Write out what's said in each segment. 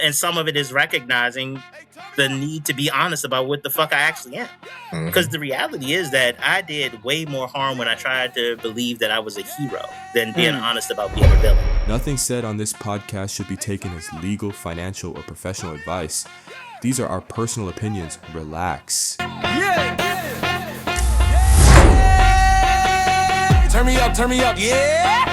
and some of it is recognizing the need to be honest about what the fuck I actually am. Because the reality is that I did way more harm when I tried to believe that I was a hero than being honest about being a villain. Nothing said on this podcast should be taken as legal, financial, or professional advice. These are our personal opinions. Relax. Turn me up, yeah!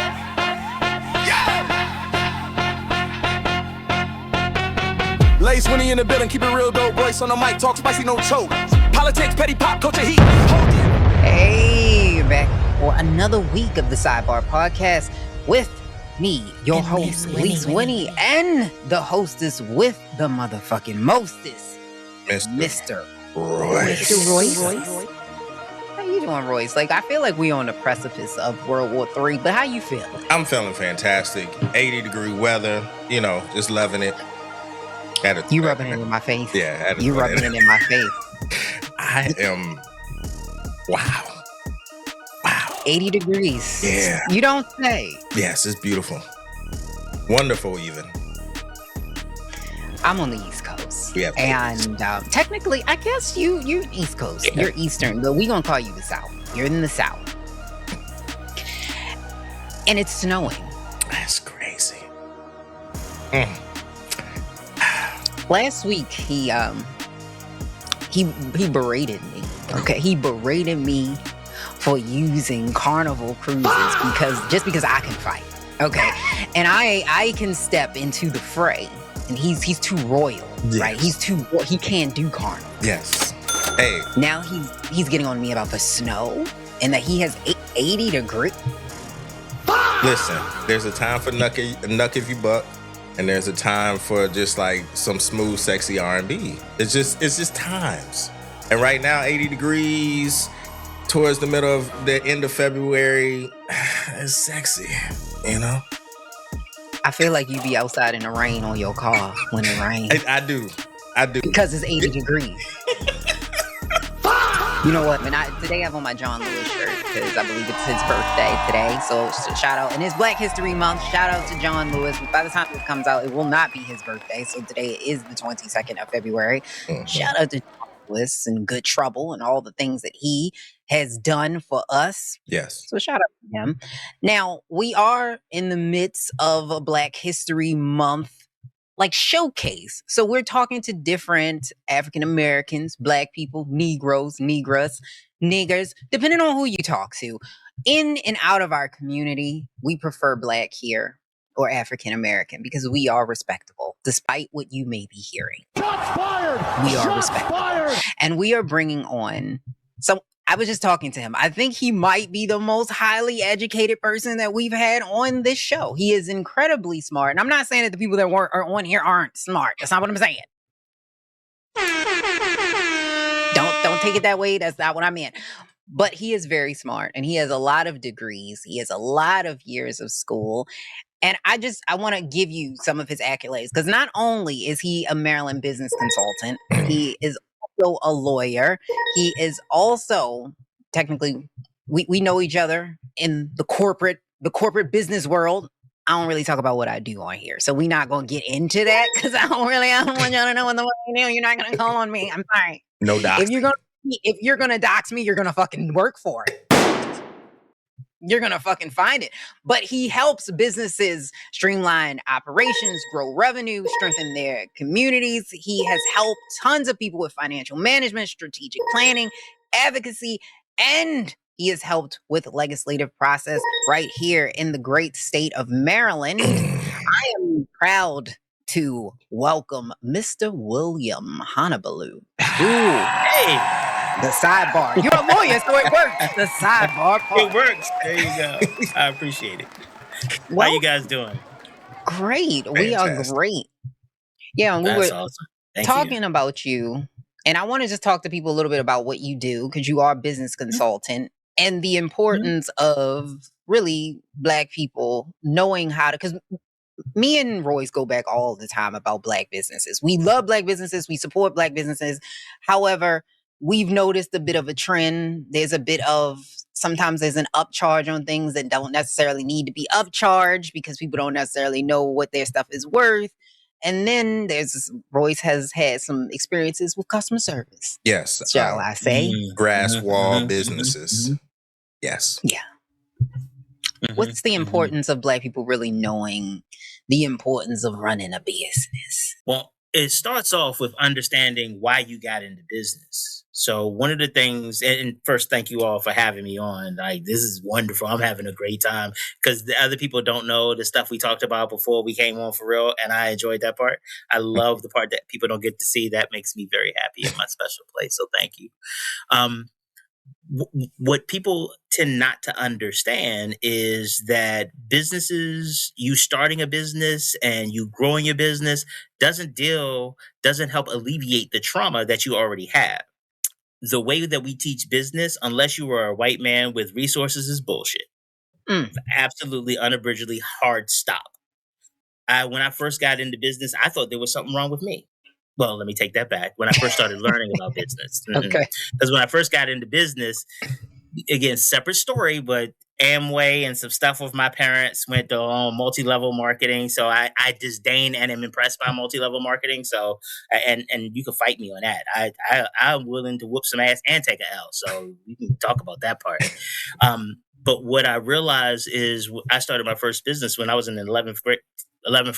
Leise Winny in the building, keep it real dope. Royce on the mic, talk spicy, no choke. Politics, petty pop, culture heat. Hey, back for another week of the Sidebar Podcast with me, your host, Leise Winny, and the hostess with the motherfucking mostest, Mr. Royce. How you doing, Royce? Like, I feel like we on the precipice of World War III, but how you feeling? I'm feeling fantastic. 80-degree weather, just loving it. You rubbing it in my face. Yeah. You rubbing it in my face. I am, wow. 80 degrees. Yeah. You don't say. Yes, it's beautiful. Wonderful, even. I'm on the East Coast. Yeah. And technically, I guess you're East Coast. Yeah. You're Eastern, but we're going to call you the South. You're in the South. And it's snowing. That's crazy. Last week, he berated me. Okay, he berated me for using Carnival cruises because I can fight. Okay, and I can step into the fray, and he's too royal, yes. Right? He can't do Carnival. Yes. Hey. Now he's getting on me about the snow and that he has 80 degrees. Listen, there's a time for nuck if you buck. And there's a time for just like some smooth, sexy R&B. It's just times. And right now, 80 degrees towards the middle of the end of February, it's sexy, I feel like you be outside in the rain on your car when it rains. I do. Because it's 80 degrees. You know what, man? Today I have on my John Lewis shirt because I believe it's his birthday today. So shout out. And it's Black History Month. Shout out to John Lewis. By the time this comes out, it will not be his birthday. So today is the 22nd of February. Mm-hmm. Shout out to John Lewis and Good Trouble and all the things that he has done for us. Yes. So shout out to him. Now, we are in the midst of a Black History Month showcase. So we're talking to different African Americans, Black people, Negroes, Negras, niggers, depending on who you talk to. In and out of our community, we prefer Black here or African American because we are respectable, despite what you may be hearing. Shots fired! We are respectable. And we are bringing on I was just talking to him. I think he might be the most highly educated person that we've had on this show. He is incredibly smart. And I'm not saying that the people that are on here aren't smart. That's not what I'm saying. Don't take it that way. That's not what I meant. But he is very smart and he has a lot of degrees. He has a lot of years of school. And I want to give you some of his accolades because not only is he a Maryland business consultant, he is also a lawyer. He is also technically we know each other in the corporate business world. I don't really talk about what I do on here, so we're not gonna get into that because I don't want y'all to know what the fuck you do. You're not gonna call on me. I'm sorry. No dox. If you're gonna dox me, you're gonna fucking work for it. You're gonna fucking find it. But he helps businesses streamline operations, grow revenue, strengthen their communities. He has helped tons of people with financial management, strategic planning, advocacy, and he has helped with legislative process right here in the great state of Maryland. I am proud to welcome Mr. William Honablew. Hey! The Sidebar. You're a lawyer, so it works. The Sidebar Podcast. It works. There you go. I appreciate it. How you guys doing? Great. Fantastic. We are great. Yeah, and we were awesome. talking about you, and I want to just talk to people a little bit about what you do, because you are a business consultant, and the importance of really Black people knowing how to, because me and Royce go back all the time about Black businesses. We love Black businesses. We support Black businesses. However, we've noticed a bit of a trend. There's a bit of, sometimes there's an upcharge on things that don't necessarily need to be upcharged because people don't necessarily know what their stuff is worth. And then Royce has had some experiences with customer service. Yes. Shall I say? Grass wall businesses. Yes. Yeah. What's the importance of Black people really knowing the importance of running a business? Well, it starts off with understanding why you got into business. So one of the things, and first, thank you all for having me on. Like, this is wonderful. I'm having a great time because the other people don't know the stuff we talked about before we came on for real. And I enjoyed that part. I love the part that people don't get to see. That makes me very happy in my special place. So thank you. What people tend not to understand is that businesses, you starting a business and you growing your business doesn't help alleviate the trauma that you already have. The way that we teach business, unless you are a white man with resources, is bullshit. Absolutely unabridgedly hard stop. When I first got into business, I thought there was something wrong with me. Well, let me take that back. When I first started learning about business. Okay. Because when I first got into business, again, separate story, but Amway and some stuff with my parents went to multi-level marketing. So I disdain and am impressed by multi-level marketing. So, and you can fight me on that. I'm willing to whoop some ass and take an L. So we can talk about that part. But what I realized is I started my first business when I was in the 11th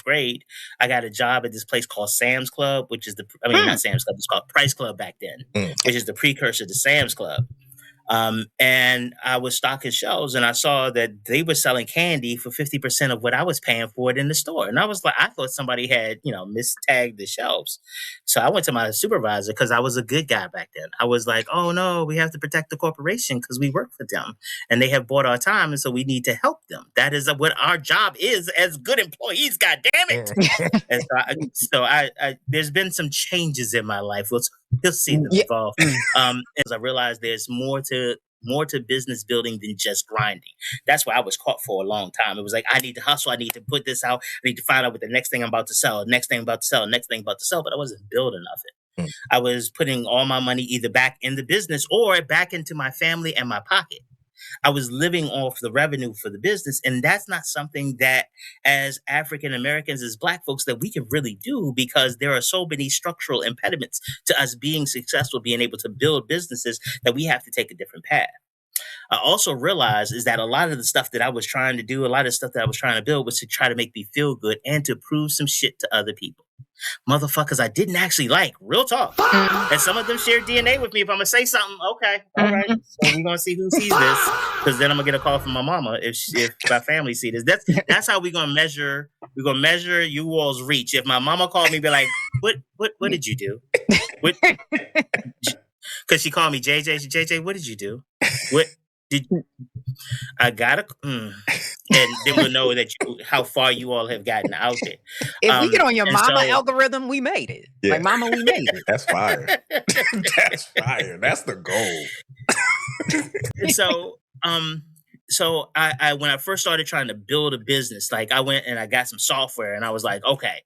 grade. I got a job at this place called Sam's Club, which is not Sam's Club, it's called Price Club back then, which is the precursor to Sam's Club. And I was stocking shelves and I saw that they were selling candy for 50% of what I was paying for it in the store. And I was like, I thought somebody had, mistagged the shelves. So I went to my supervisor because I was a good guy back then. I was like, oh no, we have to protect the corporation because we work for them and they have bought our time. And so we need to help them. That is what our job is as good employees. God damn it. And so there's been some changes in my life. You'll see them evolve. As I realized there's more to business building than just grinding. That's why I was caught for a long time. It was like, I need to hustle. I need to put this out. I need to find out what the next thing I'm about to sell, next thing I'm about to sell, next thing I'm about to sell. But I wasn't building nothing. I was putting all my money either back in the business or back into my family and my pocket. I was living off the revenue for the business. And that's not something that as African Americans, as Black folks, that we can really do because there are so many structural impediments to us being successful, being able to build businesses that we have to take a different path. I also realized is that a lot of the stuff that I was trying to do, a lot of stuff that I was trying to build was to try to make me feel good and to prove some shit to other people. Motherfuckers I didn't actually like. Real talk. And some of them share DNA with me. If I'm going to say something, okay, all right. So we're going to see who sees this. Because then I'm going to get a call from my mama if my family see this. That's how we're going to measure. We're going to measure you all's reach. If my mama called me, be like, what did you do? Because she called me JJ, what did you do? What did I gotta and then we'll know that how far you all have gotten out there. If we get on your mama algorithm, we made it. Yeah. Like mama, we made it. That's fire. That's fire. That's the goal. So I when I first started trying to build a business, like I went and I got some software and I was like, okay,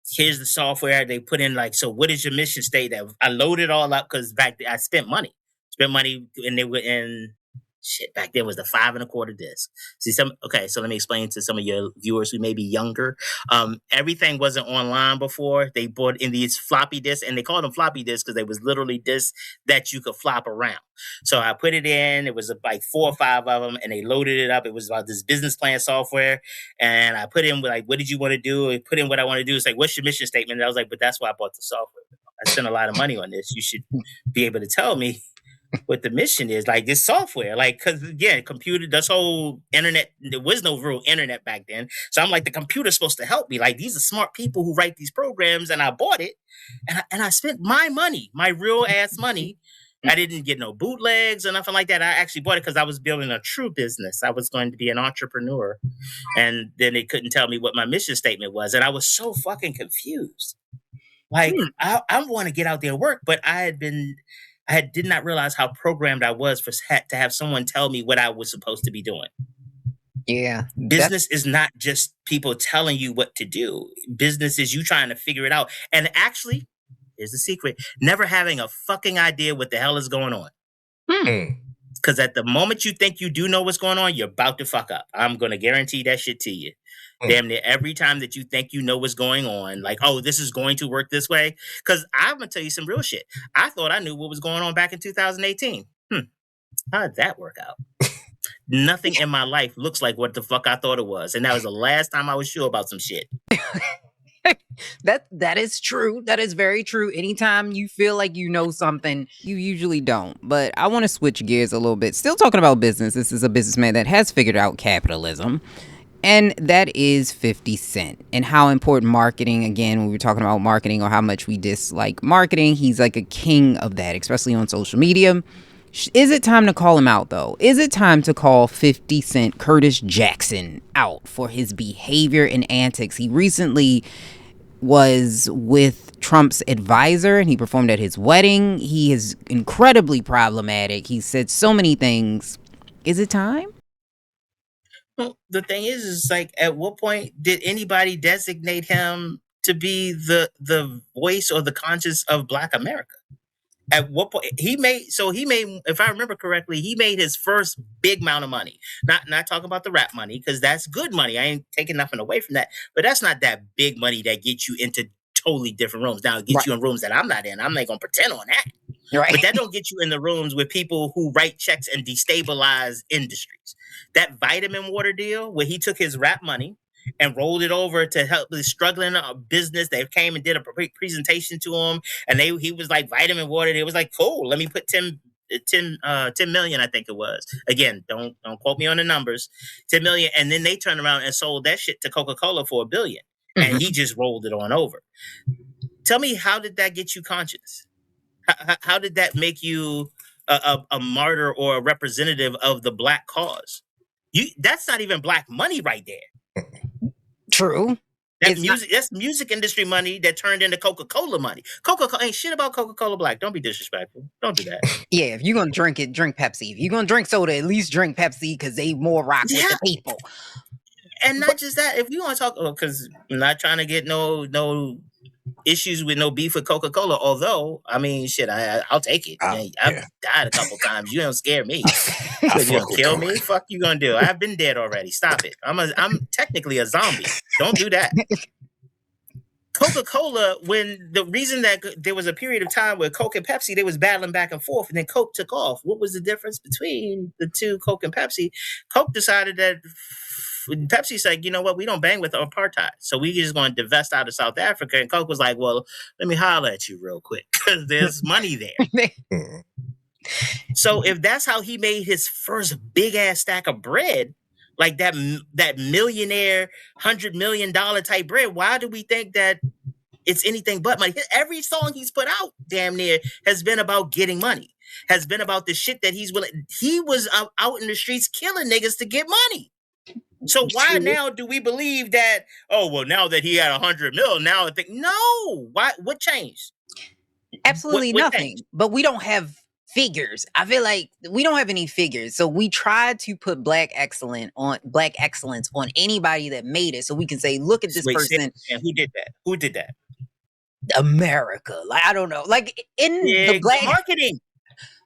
here's the software. They put in like, so what is your mission statement? I loaded it all up because back then I spent money and they were in shit. Back then was the 5 1/4 disc. So let me explain to some of your viewers who may be younger. Everything wasn't online before. They bought in these floppy disks, and they called them floppy disks because they was literally disks that you could flop around. So I put it in. It was like 4 or 5 of them, and they loaded it up. It was about this business plan software, and I put in like, what did you want to do? I put in what I want to do. It's like, what's your mission statement? And I was like, but that's why I bought the software. I spent a lot of money on this. You should be able to tell me what the mission is, like this software, like, because again, computer, this whole internet, there was no real internet back then. So I'm like, the computer's supposed to help me. Like, these are smart people who write these programs, and I bought it, and I spent my money, my real ass money. I didn't get no bootlegs or nothing like that. I actually bought it because I was building a true business. I was going to be an entrepreneur, and then they couldn't tell me what my mission statement was, and I was so fucking confused. Like, I want to get out there and work, but I did not realize how programmed I was to have someone tell me what I was supposed to be doing. Yeah. Business is not just people telling you what to do. Business is you trying to figure it out. And actually, here's the secret, never having a fucking idea what the hell is going on. Because at the moment you think you do know what's going on, you're about to fuck up. I'm going to guarantee that shit to you. Damn near every time that you think you know what's going on, like, oh, this is going to work this way. Because I'm going to tell you some real shit. I thought I knew what was going on back in 2018. How did that work out? Nothing in my life looks like what the fuck I thought it was. And that was the last time I was sure about some shit. That is true. That is very true. Anytime you feel like you know something, you usually don't. But I want to switch gears a little bit. Still talking about business. This is a businessman that has figured out capitalism. And that is 50 Cent. And how important marketing, again, when we were talking about marketing or how much we dislike marketing, he's like a king of that, especially on social media. Is it time to call him out, though? Is it time to call 50 Cent Curtis Jackson out for his behavior and antics? He recently was with Trump's advisor and he performed at his wedding. He is incredibly problematic. He said so many things. Is it time? Well, the thing is like, at what point did anybody designate him to be the voice or the conscience of Black America? At what point he made, if I remember correctly, he made his first big amount of money. Not talking about the rap money, because that's good money. I ain't taking nothing away from that. But that's not that big money that gets you into totally different rooms. Now it gets you in rooms that I'm not in. I'm not gonna pretend on that. Right. But that don't get you in the rooms with people who write checks and destabilize industries. That vitamin water deal where he took his rap money and rolled it over to help the struggling business. They came and did a presentation to him, and he was like, vitamin water. It was like, cool, let me put 10 million, I think it was. Again, don't quote me on the numbers. 10 million, and then they turned around and sold that shit to Coca-Cola for $1 billion, and he just rolled it on over. Tell me, how did that get you conscious? How did that make you a martyr or a representative of the Black cause? That's not even Black money right there. True. That's music industry money that turned into Coca-Cola money. Coca-Cola ain't shit about Coca-Cola Black. Don't be disrespectful. Don't do that. Yeah, if you're gonna drink it, drink Pepsi. If you're gonna drink soda, at least drink Pepsi because they more rock with the people. And not just that. If you want to talk, because I'm not trying to get no issues with no beef with Coca-Cola. Although, I mean, shit, I'll take it. I've died a couple times. You don't scare me. You gonna kill me? Fuck you gonna do? I've been dead already. Stop it. I'm technically a zombie. Don't do that. Coca-Cola, when the reason that there was a period of time where Coke and Pepsi, they was battling back and forth, and then Coke took off. What was the difference between the two, Coke and Pepsi? Coke decided that Pepsi said, you know what, we don't bang with apartheid, so we just going to divest out of South Africa. And Coke was like, well, let me holler at you real quick because there's money there. So if that's how he made his first big ass stack of bread, like that millionaire $100 million type bread, why do we think that it's anything but money? Every song he's put out, damn near, has been about getting money. Has been about the shit that he's willing. He was out in the streets killing niggas to get money. So why now do we believe that? Oh well, now that he had 100 mil, now I think no. Why? What changed? Absolutely what nothing. changed? But we don't have figures. I feel like we don't have any figures. So we tried to put black excellence on anybody that made it, so we can say, look at this person. And who did that? Who did that? America. Like, I don't know. Like in the black marketing.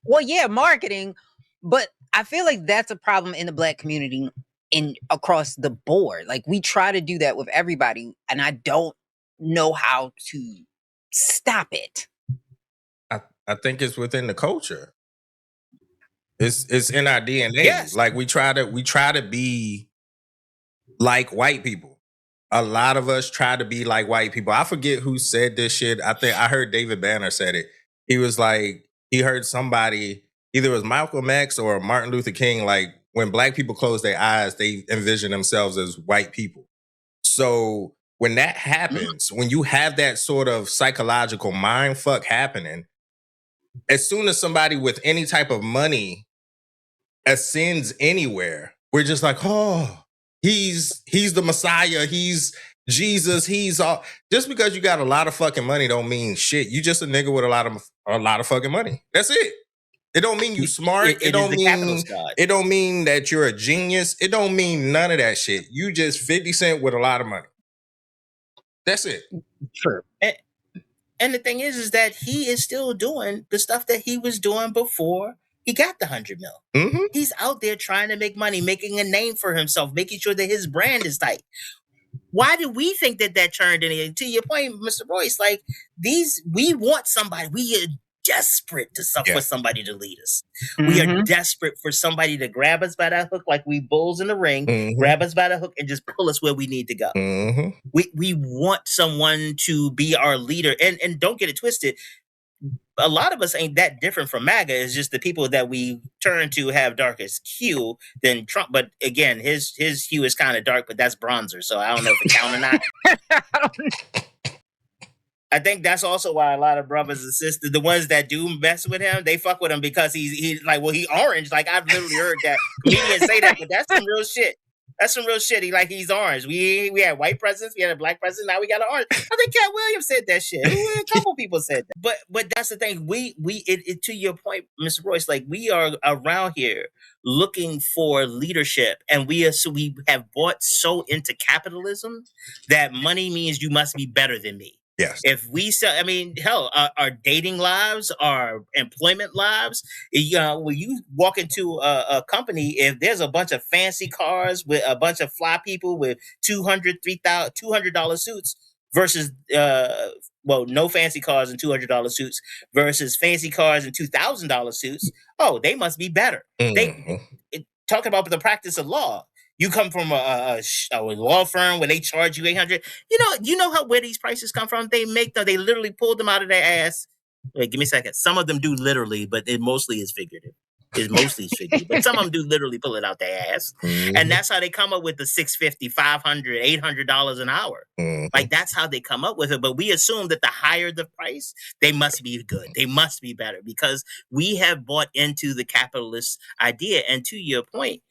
Well, yeah, marketing. But I feel like that's a problem in the Black community across the board. Like, we try to do that with everybody, and I don't know how to stop it. I think it's within the culture. It's in our DNA. Yes. Like we try to be like white people. A lot of us try to be like white people. I forget who said this shit. I think I heard David Banner said it. He was like, he heard somebody, either it was Malcolm X or Martin Luther King, like when Black people close their eyes, they envision themselves as white people. So when that happens, when you have that sort of psychological mind fuck happening, as soon as somebody with any type of money ascends anywhere, we're just like, oh, he's the Messiah, he's Jesus, he's all. Just because you got a lot of fucking money don't mean shit. You just a nigga with a lot of fucking money. That's it. It don't mean you smart. It don't mean that you're a genius. It don't mean none of that shit. You just 50 Cent with a lot of money. That's it. Sure. And the thing is that he is still doing the stuff that he was doing before he got the 100 mil. Mm-hmm. He's out there trying to make money, making a name for himself, making sure that his brand is tight. Why do we think that turned anything? To your point, Mr. Royce, like we want somebody. We are desperate for somebody to lead us. We are desperate for somebody to grab us by that hook, like we bulls in the ring, grab us by the hook and just pull us where we need to go. We want someone to be our leader. And don't get it twisted. A lot of us ain't that different from MAGA. It's just the people that we turn to have darkest hue than Trump. But again, his hue is kind of dark, but that's bronzer. So I don't know if it count or not. I think that's also why a lot of brothers and sisters, the ones that do mess with him, they fuck with him because he's like, well, he orange. Like I've literally heard that comedians say that, but that's some real shit. That's some real shit. He's orange. We had white presidents, we had a black president, now we got an orange. I think Cat Williams said that shit. A couple people said that. But that's the thing. It to your point, Mr. Royce, like we are around here looking for leadership, and we have bought so into capitalism that money means you must be better than me. Yes. If we sell, I mean, hell, our dating lives, our employment lives. When you walk into a company, if there's a bunch of fancy cars with a bunch of fly people with $200 suits versus no fancy cars and $200 suits versus fancy cars and $2,000 suits, they must be better. Talking about the practice of law. You come from a law firm where they charge you $800. You know where these prices come from. They literally pulled them out of their ass. Wait, give me a second. Some of them do literally, but it mostly is figurative. But some of them do literally pull it out their ass, and that's how they come up with the $650, $500, $800 an hour. Like that's how they come up with it. But we assume that the higher the price, they must be good. They must be better because we have bought into the capitalist idea. And to your point,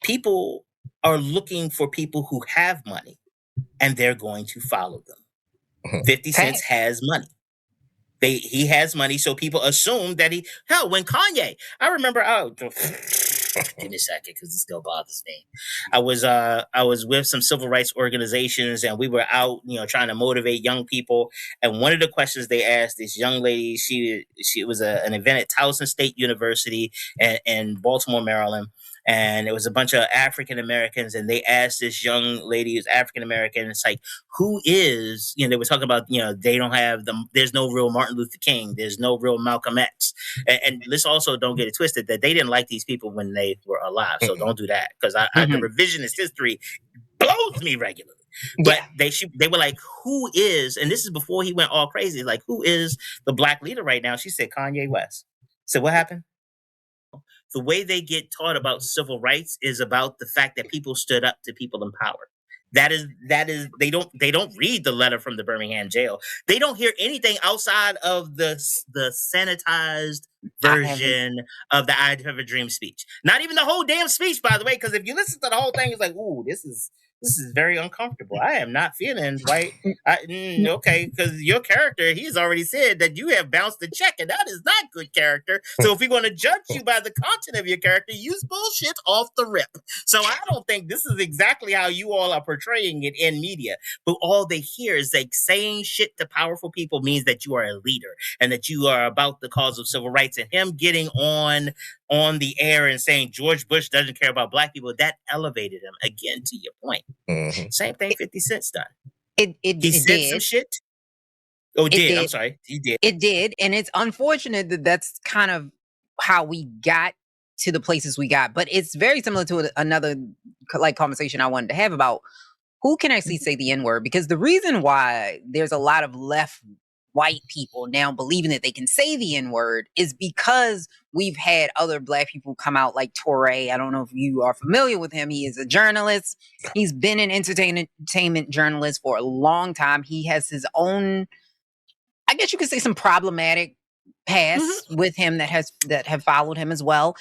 people are looking for people who have money, and they're going to follow them. 50 Cent has money. He has money, so people assume that when Kanye, I remember, give me a second because it still bothers me. I was with some civil rights organizations, and we were out, trying to motivate young people. And one of the questions they asked this young lady, she was an event at Towson State University in Baltimore, Maryland. And it was a bunch of African Americans, and they asked this young lady who's African American, it's like, who is, they were talking about, they don't have there's no real Martin Luther King, there's no real Malcolm X. And let's also don't get it twisted that they didn't like these people when they were alive. So don't do that, because the revisionist history blows me regularly. But they were like, who is, and this is before he went all crazy, like, who is the black leader right now? She said Kanye West. So what happened? The way they get taught about civil rights is about the fact that people stood up to people in power. That is they don't read the letter from the Birmingham jail. They don't hear anything outside of the sanitized version of the I Have a Dream speech. Not even the whole damn speech, by the way, because if you listen to the whole thing, it's like, ooh, this is very uncomfortable. I am not feeling right. Okay, because your character, he's already said that you have bounced the check, and that is not good character. So if we're going to judge you by the content of your character, use bullshit off the rip. So I don't think this is exactly how you all are portraying it in media. But all they hear is like saying shit to powerful people means that you are a leader and that you are about the cause of civil rights. And him getting on the air and saying George Bush doesn't care about black people, that elevated him. Again, to your point. Same thing 50 Cent's done. He said some shit. Oh, did. I'm sorry. He did. It did. And it's unfortunate that that's kind of how we got to the places we got. But it's very similar to another conversation I wanted to have about who can actually say the N-word. Because the reason why there's a lot of left white people now believing that they can say the N-word is because we've had other black people come out like Touré. I don't know if you are familiar with him. He is a journalist. He's been an entertainment journalist for a long time. He has his own, I guess you could say, some problematic past with him that have followed him as well.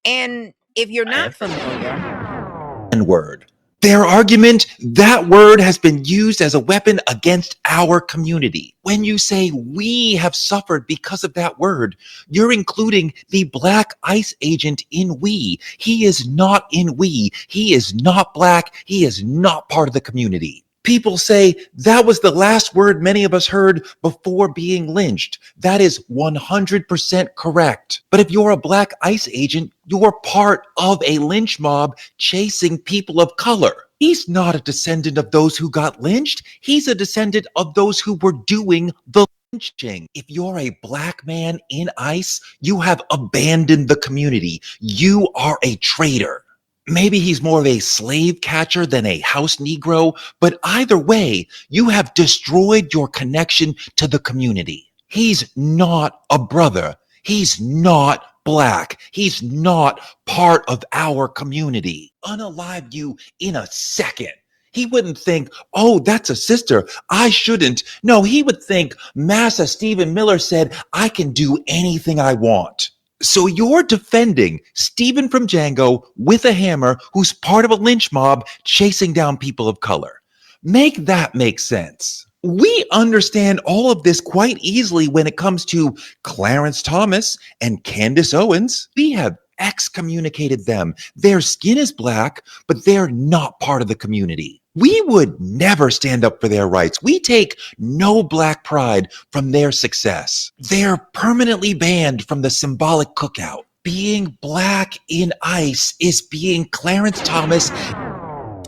And if you're not familiar, N-word. Their argument, that word has been used as a weapon against our community. When you say we have suffered because of that word, you're including the black ICE agent in we. He is not in we. He is not black. He is not part of the community. People say that was the last word many of us heard before being lynched. That is 100% correct. But if you're a black ICE agent, you're part of a lynch mob chasing people of color. He's not a descendant of those who got lynched. He's a descendant of those who were doing the lynching. If you're a black man in ICE, you have abandoned the community. You are a traitor. Maybe he's more of a slave catcher than a house Negro, but either way, you have destroyed your connection to the community. He's not a brother. He's not black. He's not part of our community. Unalive you in a second. He wouldn't think, oh, that's a sister. I shouldn't. No, he would think, Massa Stephen Miller said, I can do anything I want. So you're defending Stephen from Django with a hammer who's part of a lynch mob chasing down people of color. Make that make sense. We understand all of this quite easily when it comes to Clarence Thomas and Candace Owens. We have excommunicated them. Their skin is black, but they're not part of the community. We would never stand up for their rights. We take no black pride from their success. They're permanently banned from the symbolic cookout. Being black in ICE is being Clarence Thomas.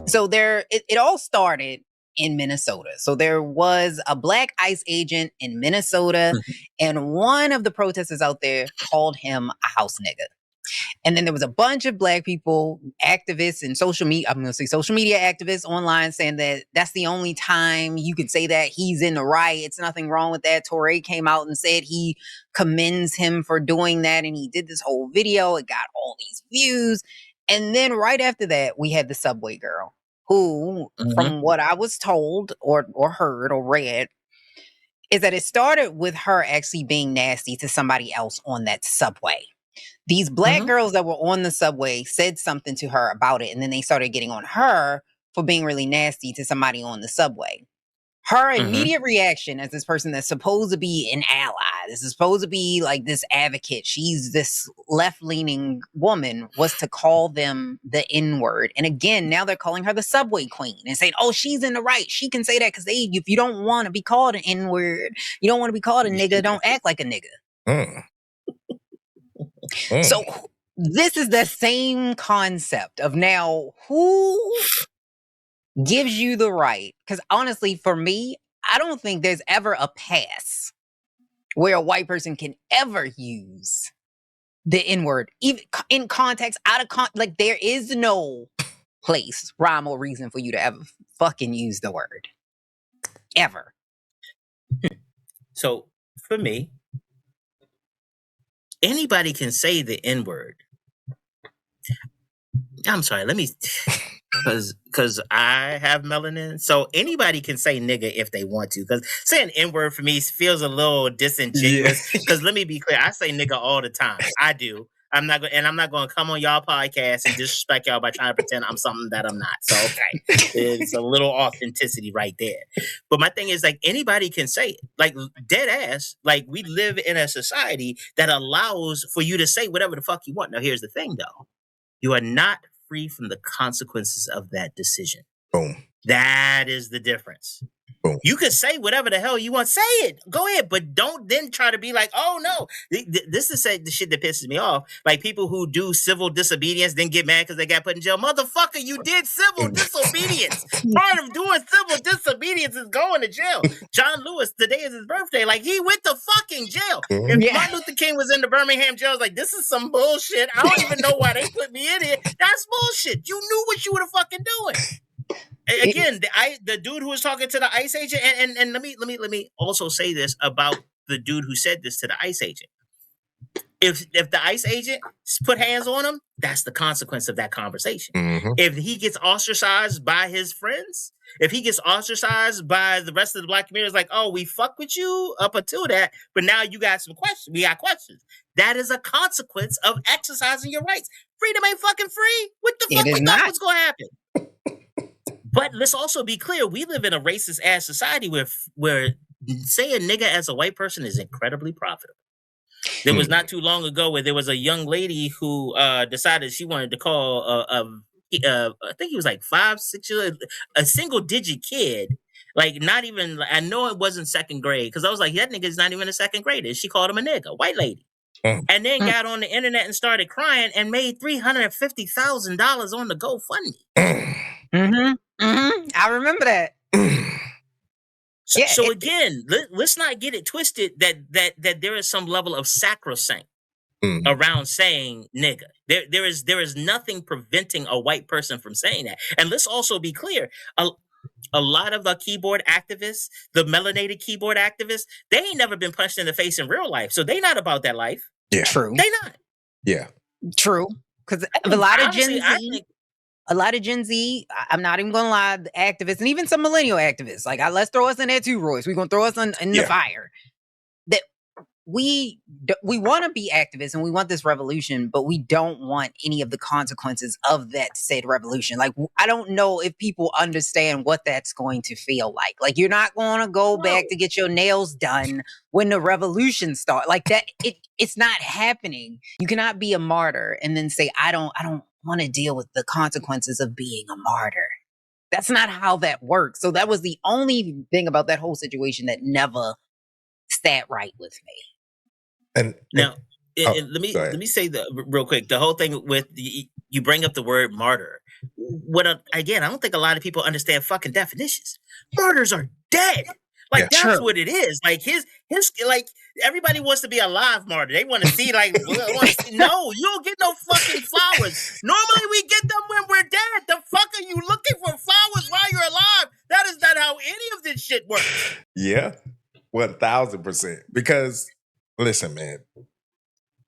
So it all started in Minnesota. So there was a black ICE agent in Minnesota, and one of the protesters out there called him a house nigga. And then there was a bunch of black people, activists and social media activists online saying that that's the only time you could say that he's in the right. It's nothing wrong with that. Torre came out and said he commends him for doing that. And he did this whole video. It got all these views. And then right after that, we had the subway girl who, from what I was told or heard or read, is that it started with her actually being nasty to somebody else on that subway. These black girls that were on the subway said something to her about it, and then they started getting on her for being really nasty to somebody on the subway. Her immediate reaction as this person that's supposed to be an ally, this is supposed to be like this advocate, she's this left-leaning woman, was to call them the N-word. And again, now they're calling her the subway queen and saying, oh, she's in the right. She can say that because if you don't want to be called an N-word, you don't want to be called a nigga, don't act like a nigga. So this is the same concept of now who gives you the right? Because honestly, for me, I don't think there's ever a pass where a white person can ever use the N-word, even in context, out of like there is no place, rhyme or reason for you to ever fucking use the word. Ever. So for me, anybody can say the N-word. I'm sorry, let me, because I have melanin. So anybody can say nigga if they want to. Because saying N-word for me feels a little disingenuous. Because let me be clear, I say nigga all the time. I do. I'm not going to come on y'all podcast and disrespect y'all by trying to pretend I'm something that I'm not. So okay, it's a little authenticity right there. But my thing is, like, anybody can say it, like dead ass. Like, we live in a society that allows for you to say whatever the fuck you want. Now, here's the thing, though: you are not free from the consequences of that decision. Boom. That is the difference. Boom. You can say whatever the hell you want. Say it. Go ahead. But don't then try to be like, oh, no. This is the shit that pisses me off. Like people who do civil disobedience then get mad because they got put in jail. Motherfucker, you did civil disobedience. Part of doing civil disobedience is going to jail. John Lewis, today is his birthday. Like, he went to fucking jail. If Martin Luther King was in the Birmingham jail, I was like, this is some bullshit. I don't even know why they put me in here. That's bullshit. You knew what you were fucking doing. Again, the dude who was talking to the ICE agent, and let me also say this about the dude who said this to the ICE agent. If the ICE agent put hands on him, that's the consequence of that conversation. If he gets ostracized by his friends, if he gets ostracized by the rest of the black community, it's like, oh, we fuck with you up until that, but now you got some questions. We got questions. That is a consequence of exercising your rights. Freedom ain't fucking free. What the fuck we thought was going to happen? But let's also be clear, we live in a racist ass society where saying nigga as a white person is incredibly profitable. There was not too long ago where there was a young lady who decided she wanted to call I think he was like 5, 6 years, a single digit kid. Like, not even, I know it wasn't second grade, because I was like, that nigga's not even a second grader. She called him a nigga, white lady. And then got on the internet and started crying and made $350,000 on the GoFundMe. I remember that. So again, let's not get it twisted that there is some level of sacrosanct around saying nigga. There is nothing preventing a white person from saying that. And let's also be clear, a lot of the keyboard activists, the melanated keyboard activists, they ain't never been punched in the face in real life. So they not about that life. Yeah. True. They not. Yeah. True. Because a lot of Gen Z, I'm not even gonna lie, the activists and even some millennial activists, like let's throw us in there too, Royce. We're gonna throw us in the fire. That we want to be activists and we want this revolution, but we don't want any of the consequences of that said revolution. Like, I don't know if people understand what that's going to feel like. Like, you're not going to go back to get your nails done when the revolution starts. Like that, it's not happening. You cannot be a martyr and then say, I don't want to deal with the consequences of being a martyr. That's not how that works. So that was the only thing about that whole situation that never sat right with me. And now, let me say real quick. The whole thing with you bring up the word martyr. Again, I don't think a lot of people understand fucking definitions. Martyrs are dead. Like that's what it is. Like his like everybody wants to be a live martyr. They want to see no, you don't get no fucking flowers. Normally we get them when we're dead. The fuck are you looking for flowers while you're alive? That is not how any of this shit works. Yeah, 1000%. Because listen, man,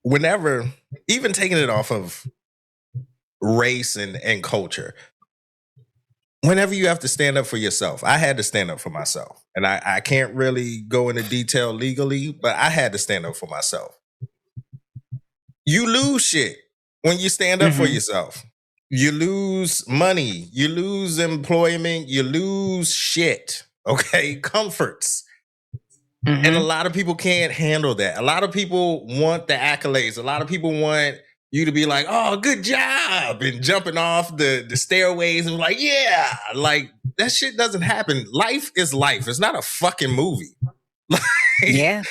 whenever, even taking it off of race and culture, whenever you have to stand up for yourself, I had to stand up for myself. And I can't really go into detail legally, but I had to stand up for myself. You lose shit when you stand up for yourself. You lose money, you lose employment, you lose shit, okay? Comforts. And a lot of people can't handle that. A lot of people want the accolades. A lot of people want you to be like, oh, good job, and jumping off the stairways and like, yeah, like that shit doesn't happen. Life is life. It's not a fucking movie. And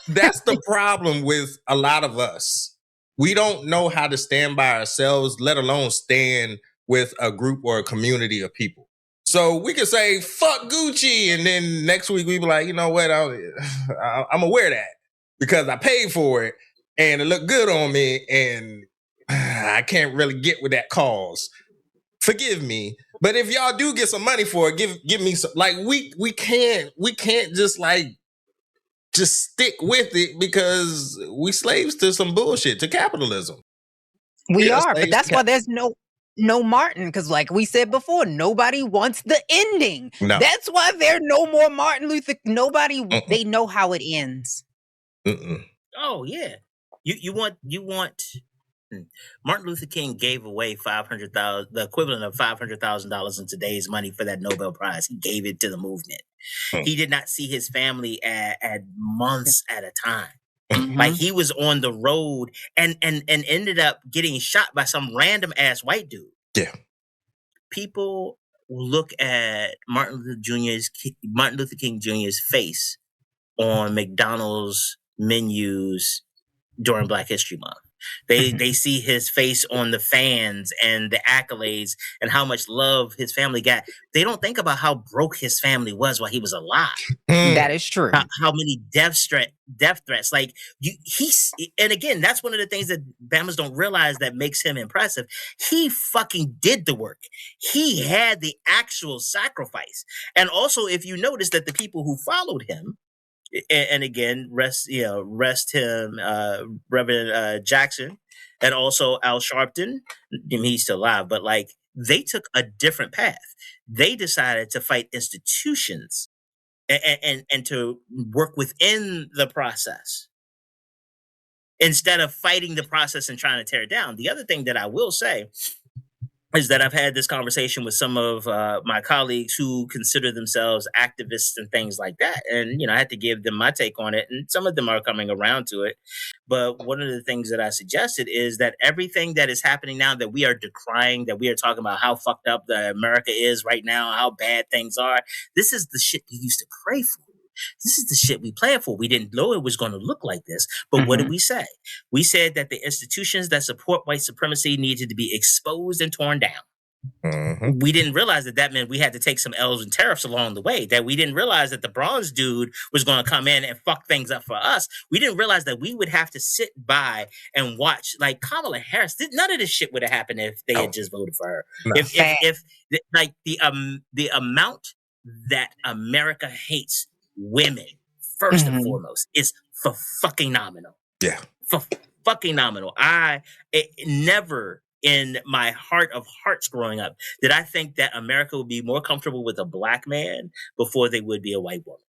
that's the problem with a lot of us. We don't know how to stand by ourselves, let alone stand with a group or a community of people. So we can say, fuck Gucci, and then next week we be like, you know what, I'm going to wear that because I paid for it and it looked good on me and I can't really get with that cause. Forgive me. But if y'all do get some money for it, give me some. Like, we can't just stick with it because we slaves to some bullshit, to capitalism. We are, but that's why there's no Martin, because like we said before, nobody wants the ending. No. That's why there's no more Martin Luther. Nobody, they know how it ends. Oh yeah, you want Martin Luther King gave away $500,000, the equivalent of $500,000 in today's money for that Nobel Prize. He gave it to the movement. He did not see his family at months at a time. Like he was on the road and ended up getting shot by some random ass white dude. Yeah. People look at Martin Luther King Jr.'s face on McDonald's menus during Black History Month. They see his face on the fans and the accolades and how much love his family got. They don't think about how broke his family was while he was alive. That is true. How many death threats? Like and again, that's one of the things that Bamas don't realize that makes him impressive. He fucking did the work. He had the actual sacrifice. And also, if you notice that the people who followed him, and again, rest him, Reverend Jackson, and also Al Sharpton. He's still alive, but like they took a different path. They decided to fight institutions and to work within the process instead of fighting the process and trying to tear it down. The other thing that I will say is that I've had this conversation with some of my colleagues who consider themselves activists and things like that. And, I had to give them my take on it. And some of them are coming around to it. But one of the things that I suggested is that everything that is happening now that we are decrying, that we are talking about how fucked up America is right now, how bad things are, this is the shit we used to pray for. This is the shit we planned for. We didn't know it was going to look like this. But what did we say? We said that the institutions that support white supremacy needed to be exposed and torn down. Mm-hmm. We didn't realize that meant we had to take some L's and tariffs along the way, that we didn't realize that the bronze dude was going to come in and fuck things up for us. We didn't realize that we would have to sit by and watch, like Kamala Harris. None of this shit would have happened if they had just voted for her. No. If like the amount that America hates women, first and foremost, is for fucking nominal. Yeah. For fucking nominal. Never in my heart of hearts growing up did I think that America would be more comfortable with a black man before they would be a white woman.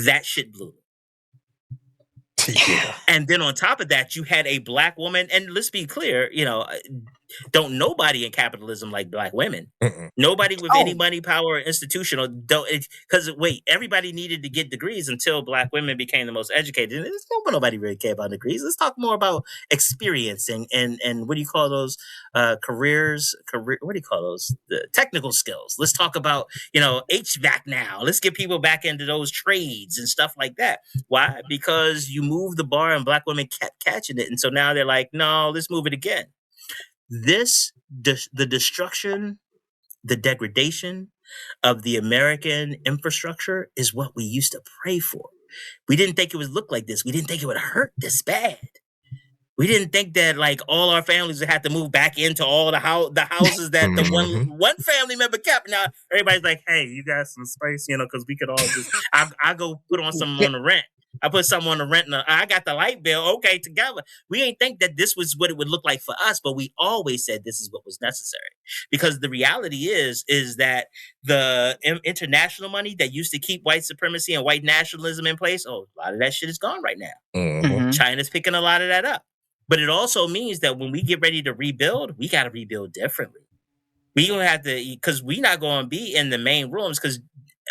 That shit blew me. Yeah. And then on top of that, you had a black woman, and let's be clear, don't nobody in capitalism like black women. Mm-mm. Nobody with any money, power, or institutional because everybody needed to get degrees until black women became the most educated. And nobody really care about degrees. Let's talk more about experiencing and what do you call those careers? What do you call those? The technical skills. Let's talk about HVAC now. Let's get people back into those trades and stuff like that. Why? Because you move the bar and black women kept catching it, and so now they're like, no, let's move it again. The destruction, the degradation of the American infrastructure is what we used to pray for. We didn't think it would look like this. We didn't think it would hurt this bad. We didn't think that like all our families would have to move back into all the houses that the one family member kept. Now everybody's like, hey, you got some space, because we could all just, I go put on some on the rent. I put someone to rent. I got the light bill. Okay, together. We ain't think that this was what it would look like for us, but we always said this is what was necessary. Because the reality is that the international money that used to keep white supremacy and white nationalism in place, a lot of that shit is gone right now. Mm-hmm. China's picking a lot of that up. But it also means that when we get ready to rebuild, we got to rebuild differently. We gonna have to, because we're not going to be in the main rooms, because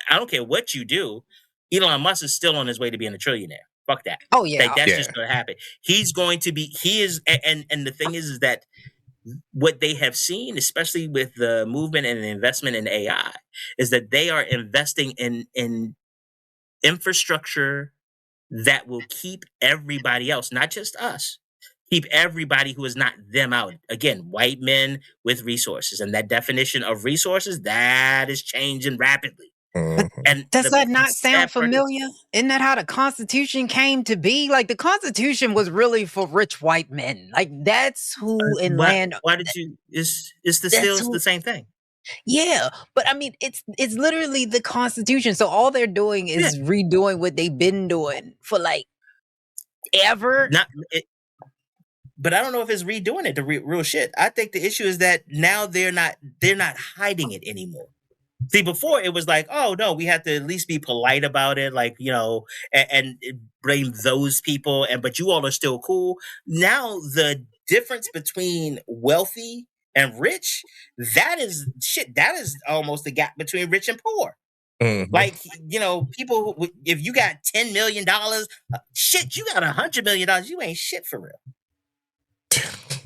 I don't care what you do, Elon Musk is still on his way to being a trillionaire. Fuck that. Oh yeah. Like, that's just going to happen. He's going to be, and the thing is that what they have seen, especially with the movement and the investment in AI, is that they are investing in infrastructure that will keep everybody else, not just us, keep everybody who is not them out. Again, white men with resources. And that definition of resources, that is changing rapidly. And does that not sound familiar? Isn't that how the Constitution came to be? Like, the Constitution was really for rich white men. Like, that's who in land. Why did you? It's the same thing. Yeah, but I mean, it's literally the Constitution. So all they're doing is redoing what they've been doing for like ever. But I don't know if it's redoing it, the real shit. I think the issue is that now they're not hiding it anymore. See, before it was like, oh no, we have to at least be polite about it, like, and blame those people, but you all are still cool. Now the difference between wealthy and rich, that is almost the gap between rich and poor. Mm-hmm. Like, people, if you got $10 million, you got $100 million, you ain't shit for real.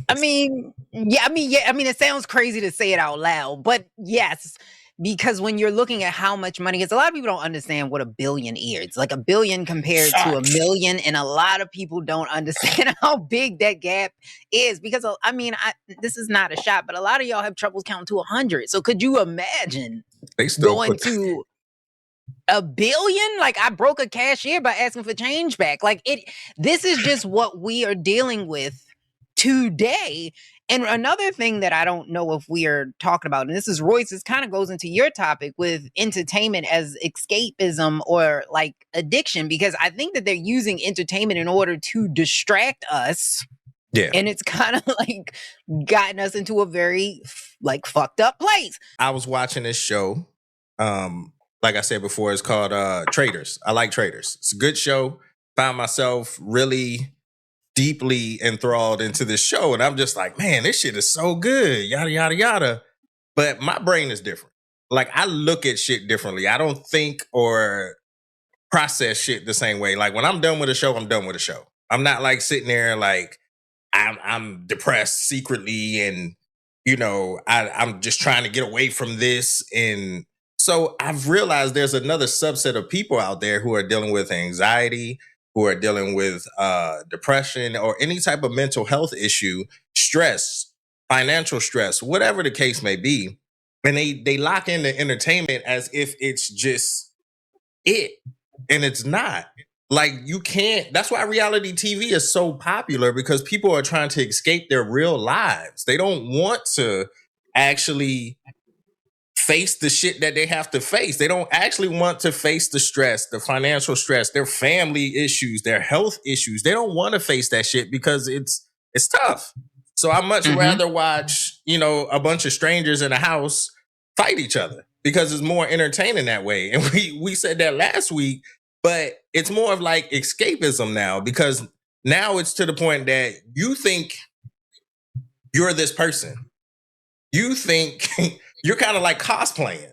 I mean, it sounds crazy to say it out loud, but yes. Because when you're looking at how much money, because a lot of people don't understand what $1 billion is. Like, $1 billion compared to $1 million, and a lot of people don't understand how big that gap is. Because this is not a shot, but a lot of y'all have troubles counting to 100. So could you imagine going to $1 billion? Like, I broke a cashier by asking for change back. Like, this is just what we are dealing with today. And another thing that I don't know if we are talking about, and this is Royce, this kind of goes into your topic with entertainment as escapism or like addiction, because I think that they're using entertainment in order to distract us. Yeah. And it's kind of like gotten us into a very like fucked up place. I was watching this show. Like I said before, it's called Traders. I like Traders. It's a good show. Found myself really deeply enthralled into this show, and I'm just like, man, this shit is so good, yada yada yada. But my brain is different. Like, I look at shit differently. I don't think or process shit the same way. Like, when I'm done with a show, I'm done with a show. I'm not like sitting there like I'm depressed secretly, and I'm just trying to get away from this. And so I've realized there's another subset of people out there who are dealing with anxiety, who are dealing with depression or any type of mental health issue, stress, financial stress, whatever the case may be. And they lock into entertainment as if it's just it. And it's not. Like, you can't. That's why reality TV is so popular, because people are trying to escape their real lives. They don't want to actually face the shit that they have to face. They don't actually want to face the stress, the financial stress, their family issues, their health issues. They don't want to face that shit because it's tough. So I much rather watch, a bunch of strangers in a house fight each other, because it's more entertaining that way. And we said that last week, but it's more of like escapism now, because now it's to the point that you think you're this person. You think you're kind of like cosplaying.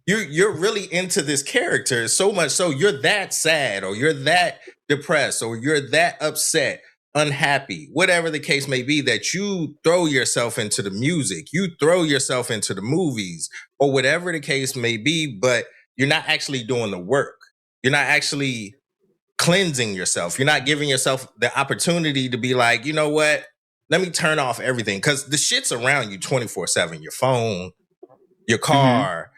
You're really into this character so much so you're that sad, or you're that depressed, or you're that upset, unhappy, whatever the case may be, that you throw yourself into the music, you throw yourself into the movies, or whatever the case may be, but you're not actually doing the work. You're not actually cleansing yourself. You're not giving yourself the opportunity to be like, you know what? Let me turn off everything, because the shit's around you 24/7. Your phone, your car,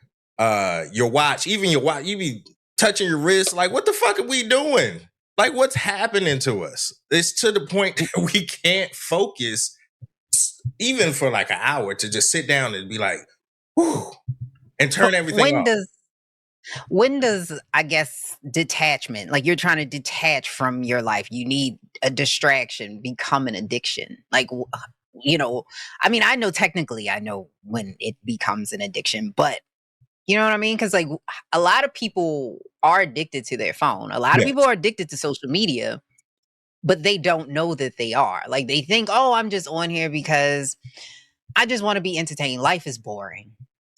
your watch, even your watch. You be touching your wrist. Like, what the fuck are we doing? Like, what's happening to us? It's to the point that we can't focus, even for like an hour, to just sit down and be like, whew, and turn everything off. When does, I guess, detachment, like you're trying to detach from your life, you need a distraction, become an addiction? Like, I mean, I know when it becomes an addiction, but you know what I mean? Because like a lot of people are addicted to their phone. A lot of people are addicted to social media, but they don't know that they are. Like, they think, oh, I'm just on here because I just want to be entertained. Life is boring.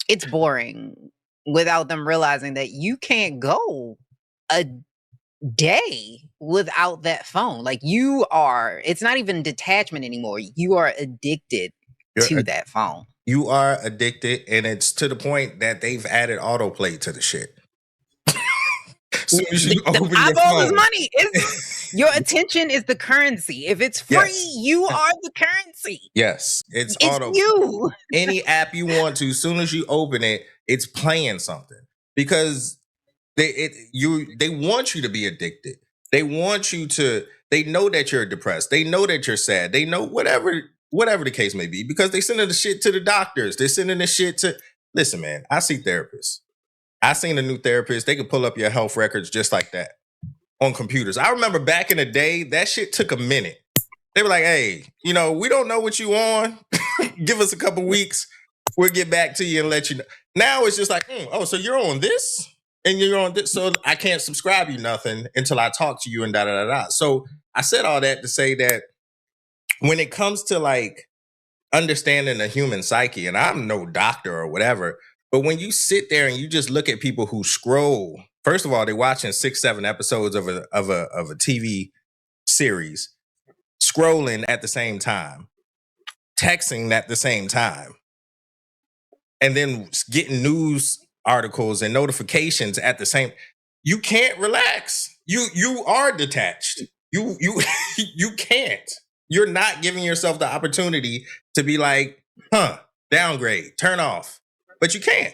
It's boring, without them realizing that you can't go a day without that phone. Like, it's not even detachment anymore. You are addicted to that phone. You are addicted, and it's to the point that they've added autoplay to the shit. So you open your eyeballs is phone. money. Your attention is the currency. If it's free, you are the currency. Yes, it's auto. You. Any app you want to, as soon as you open it, it's playing something, because they want you to be addicted. They want you to. They know that you're depressed. They know that you're sad. They know whatever the case may be, because they sending the shit to the doctors. They're sending the shit to. Listen, man, I see therapists. I seen a new therapist. They could pull up your health records just like that on computers. I remember back in the day, that shit took a minute. They were like, hey, we don't know what you on. Give us a couple weeks. We'll get back to you and let you know. Now it's just like, so you're on this and you're on this. So I can't subscribe you nothing until I talk to you and da-da-da-da. So I said all that to say that when it comes to like understanding the human psyche, and I'm no doctor or whatever, but when you sit there and you just look at people who scroll, first of all, they're watching 6-7 episodes of a TV series, scrolling at the same time, texting at the same time, and then getting news articles and notifications at the same. You can't relax. You are detached. You can't. You're not giving yourself the opportunity to be like, downgrade, turn off. But you can't,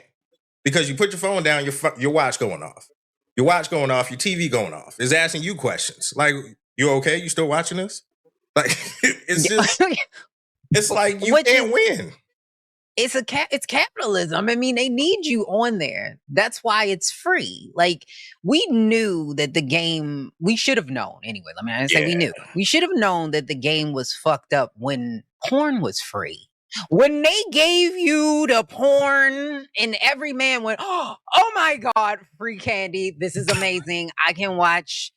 because you put your phone down, your watch going off. Your watch going off, your TV going off. It's asking you questions. Like, you okay? You still watching this? Like, it's just, it's like you can't win. It's capitalism. I mean, they need you on there. That's why it's free. Like, we knew that the game, we should have known anyway. Let me say we knew. We should have known that the game was fucked up when porn was free. When they gave you the porn and every man went, oh my God, free candy. This is amazing. I can watch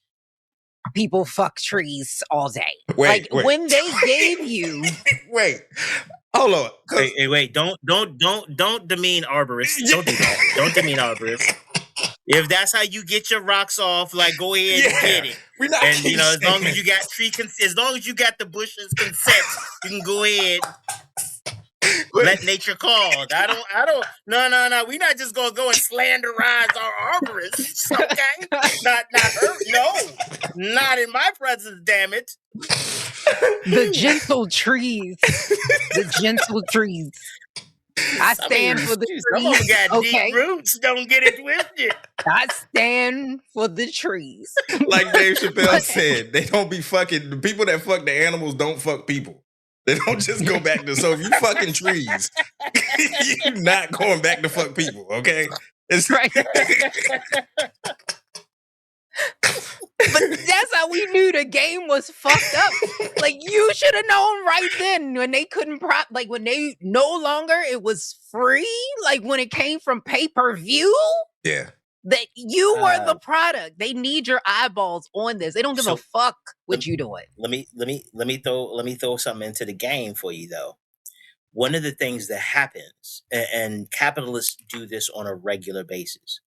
people fuck trees all day. Wait. When they gave you. Wait. Hold on. Wait. Don't demean arborists. Don't do that. Don't demean arborists. If that's how you get your rocks off, like, go ahead and get it. We're not and as long as you got as long as you got the bushes consent, you can go ahead. Let nature call. No. We're not just gonna go and slanderize our arborists, okay? Not her. No, not in my presence. Damn it. The gentle trees. The gentle trees. I stand for the Some of them trees. got Okay, deep roots. Don't get it twisted. I stand for the trees. Like Dave Chappelle said, they don't be fucking, the people that fuck the animals don't fuck people. They don't just go back to, so if you fucking trees, you're not going back to fuck people, okay? It's Right. But that's how we knew the game was fucked up. Like, you should have known right then when they couldn't when they no longer it was free, like when it came from pay-per-view, Yeah. that you were the product. They need your eyeballs on this. They don't give a fuck what you doing. Let me throw something into the game for you though. One of the things that happens, and capitalists do this on a regular basis,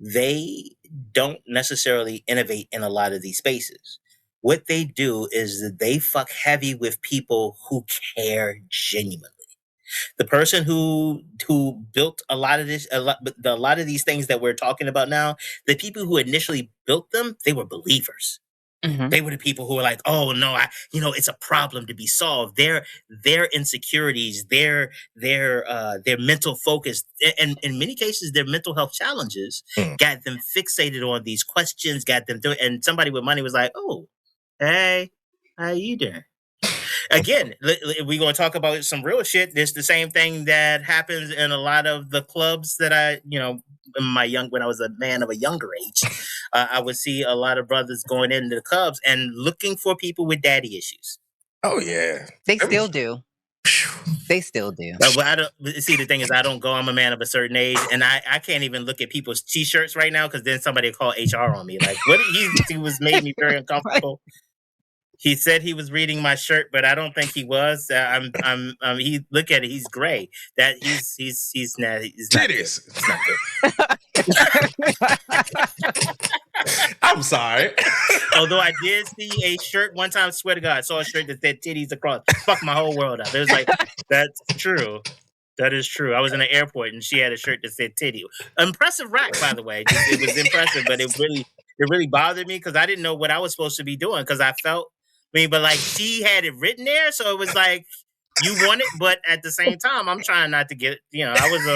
they don't necessarily innovate in a lot of these spaces. What they do is that they fuck heavy with people who care genuinely. The person who built a lot of these things that we're talking about now, the people who initially built them, they were believers. Mm-hmm. They were the people who were like, "Oh no, it's a problem to be solved." Their insecurities, their mental focus, and in many cases, their mental health challenges got them fixated on these questions. Got them through, and somebody with money was like, "Oh, hey, how you doing?" Again, we're going to talk about some real shit. It's the same thing that happens in a lot of the clubs that when I was a man of a younger age, I would see a lot of brothers going into the clubs and looking for people with daddy issues. Oh, yeah. They still do. They still do. But I don't see. The thing is, I don't go. I'm a man of a certain age, and I can't even look at people's t-shirts right now because then somebody will call HR on me. Like, what he was made me very uncomfortable. Right. He said he was reading my shirt, but I don't think he was. He look at it. He's gray. That he's not. He's not good. It's not good. I'm sorry. Although I did see a shirt one time. Swear to God, I saw a shirt that said "titties across." Fuck my whole world up. It was like, that's true. That is true. I was in an airport and she had a shirt that said "titty." Impressive rack, by the way. It was impressive, but it really bothered me because I didn't know what I was supposed to be doing because I felt. But like she had it written there, so it was like you want it, but at the same time, I'm trying not to get it. I was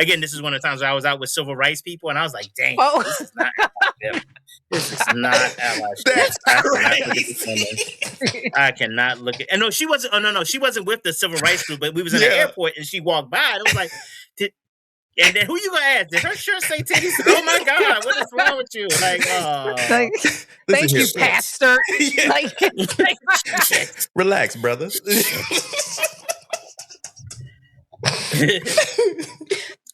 again. This is one of the times where I was out with civil rights people, and I was like, "Dang, this is not allyship. This is not allyship." That's crazy. I cannot look at. And no, she wasn't. Oh no, she wasn't with the civil rights group, but we was in the airport, and she walked by, and it was like. And then who you gonna ask? Did her shirt say titties? Oh my God, what is wrong with you? Like, thank you, Pastor. Relax, brother.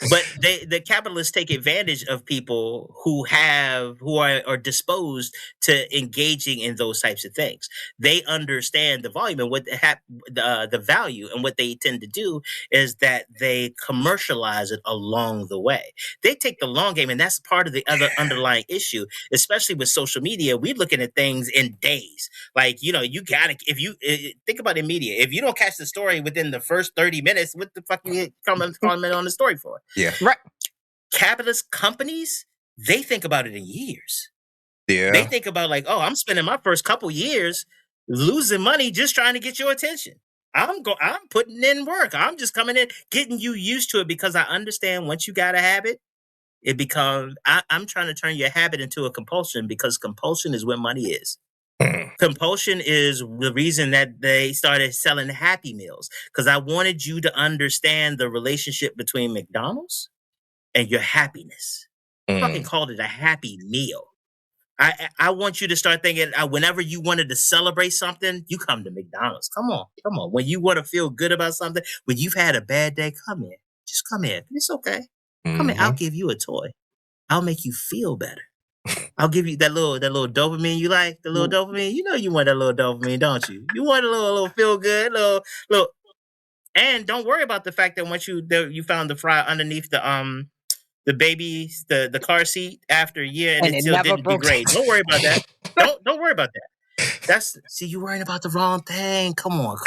But the capitalists take advantage of people who are disposed to engaging in those types of things. They understand the volume and what the value, and what they tend to do is that they commercialize it along the way. They take the long game, and that's part of the other underlying issue, especially with social media. We're looking at things in days. Like, you gotta, if you think about the media, if you don't catch the story within the first 30 minutes, what the fuck you comment on the story for? Yeah. Right. Capitalist companies, they think about it in years. Yeah. They think about like, oh, I'm spending my first couple years losing money just trying to get your attention. I'm putting in work. I'm just coming in, getting you used to it because I understand once you got a habit, it becomes, I'm trying to turn your habit into a compulsion because compulsion is where money is. Compulsion is the reason that they started selling Happy Meals because I wanted you to understand the relationship between McDonald's and your happiness. I fucking called it a Happy Meal. I want you to start thinking whenever you wanted to celebrate something, you come to McDonald's. Come on. When you want to feel good about something, when you've had a bad day, come in. Just come in. It's okay. Come in. I'll give you a toy. I'll make you feel better. I'll give you that little dopamine you like, the little dopamine. You want that little dopamine, don't you? You want a little feel good, little. And don't worry about the fact that once you found the fry underneath the baby's the car seat after a year and it still didn't degrade. Don't worry about that. Don't worry about that. You're worrying about the wrong thing. Come on.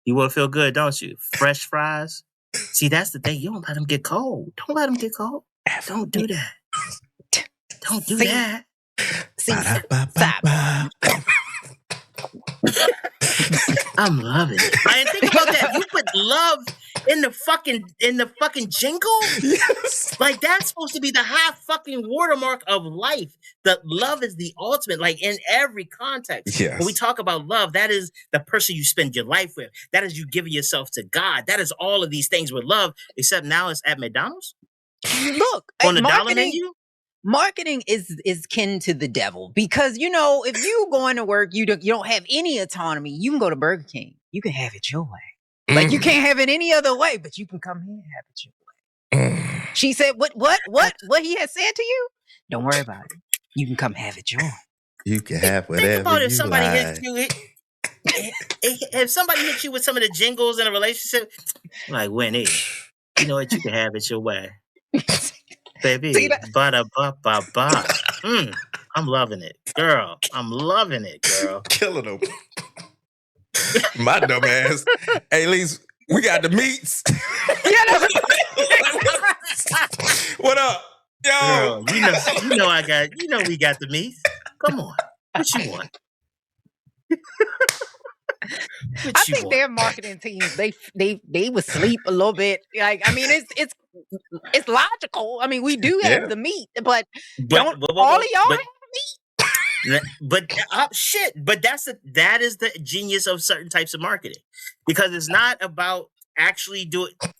You want to feel good, don't you? Fresh fries. See, that's the thing. You don't let them get cold. Don't let them get cold. Don't do that. Don't do that. I'm loving it. And think about that. You put love in the fucking jingle? Yes. Like, that's supposed to be the high fucking watermark of life. That love is the ultimate, like, in every context. Yes. When we talk about love, that is the person you spend your life with. That is you giving yourself to God. That is all of these things with love, except now it's at McDonald's Look, on the dollar menu. Marketing is kin to the devil, because if you going to work, you don't have any autonomy. You can go to Burger King. You can have it your way. Like, you can't have it any other way, but you can come here and have it your way. She said, what he has said to you? Don't worry about it. You can come have it your way. You can have whatever Think about if you somebody like. hits you. If somebody hits you with some of the jingles in a relationship, like, Winnie, you know what? You can have it your way. Baby, ba-da-ba-ba-ba. I'm loving it, girl. I'm loving it, girl. Killing them. My dumb ass. Hey, Leise, we got the meats. What up? Yo. Girl, we got the meat. Come on. What you want? I think their marketing teams, they would sleep a little bit. Like, I mean, it's logical. I mean, we do have the meat, but don't all of y'all have meat? But shit. But that is the genius of certain types of marketing, because it's not about actually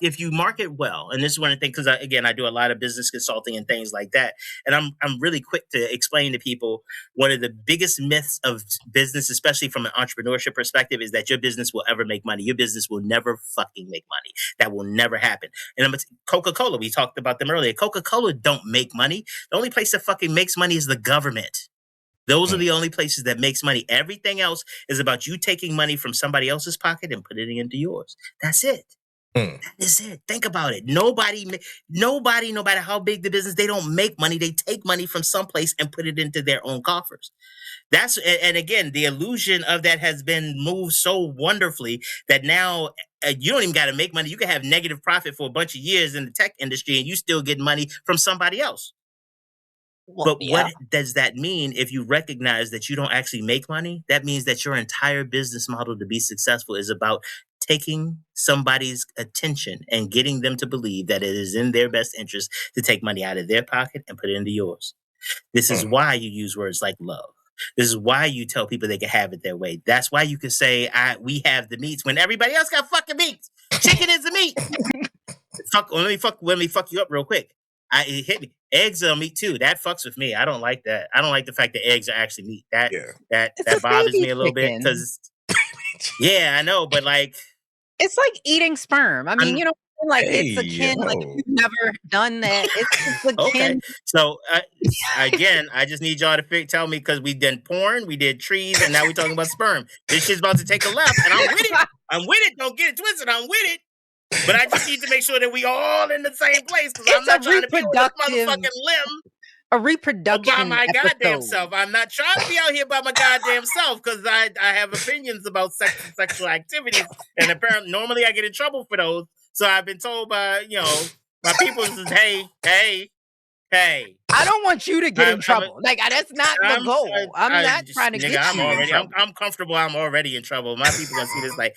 if you market well. And this is one of the things, because I do a lot of business consulting and things like that, and I'm really quick to explain to people one of the biggest myths of business, especially from an entrepreneurship perspective, is that your business will ever make money. Your business will never fucking make money. That will never happen. And Coca-Cola, we talked about them earlier. Coca-Cola don't make money. The only place that fucking makes money is the government. Those are the only places that makes money. Everything else is about you taking money from somebody else's pocket and putting it into yours. That's it. That is it. Think about it. Nobody, no matter how big the business, they don't make money. They take money from someplace and put it into their own coffers. And again, the illusion of that has been moved so wonderfully that now you don't even got to make money. You can have negative profit for a bunch of years in the tech industry and you still get money from somebody else. But what does that mean if you recognize that you don't actually make money? That means that your entire business model to be successful is about taking somebody's attention and getting them to believe that it is in their best interest to take money out of their pocket and put it into yours. This is why you use words like love. This is why you tell people they can have it their way. That's why you can say, we have the meats when everybody else got fucking meats. Chicken is the meat. Let me fuck you up real quick. It hit me. Eggs are meat too. That fucks with me. I don't like that. I don't like the fact that eggs are actually meat. That bothers me a little bit because, I know, but like, it's like eating sperm. I mean, it's akin. Like, if you've never done that, it's akin. Okay. So again, I just need y'all to tell me, because we did porn, we did trees, and now we're talking about sperm. This shit's about to take a left, and I'm with it. I'm with it. Don't get it twisted. I'm with it. But I just need to make sure that we all in the same place, because I'm not trying to be on this motherfucking limb. A reproduction by my episode. Goddamn self. I'm not trying to be out here by my goddamn self, because I have opinions about sexual activities, and apparently normally I get in trouble for those. So I've been told by my people, says, hey. I don't want you to get in trouble. That's not the goal. I'm not trying to get you in trouble. I'm comfortable. I'm already in trouble. My people gonna see this like.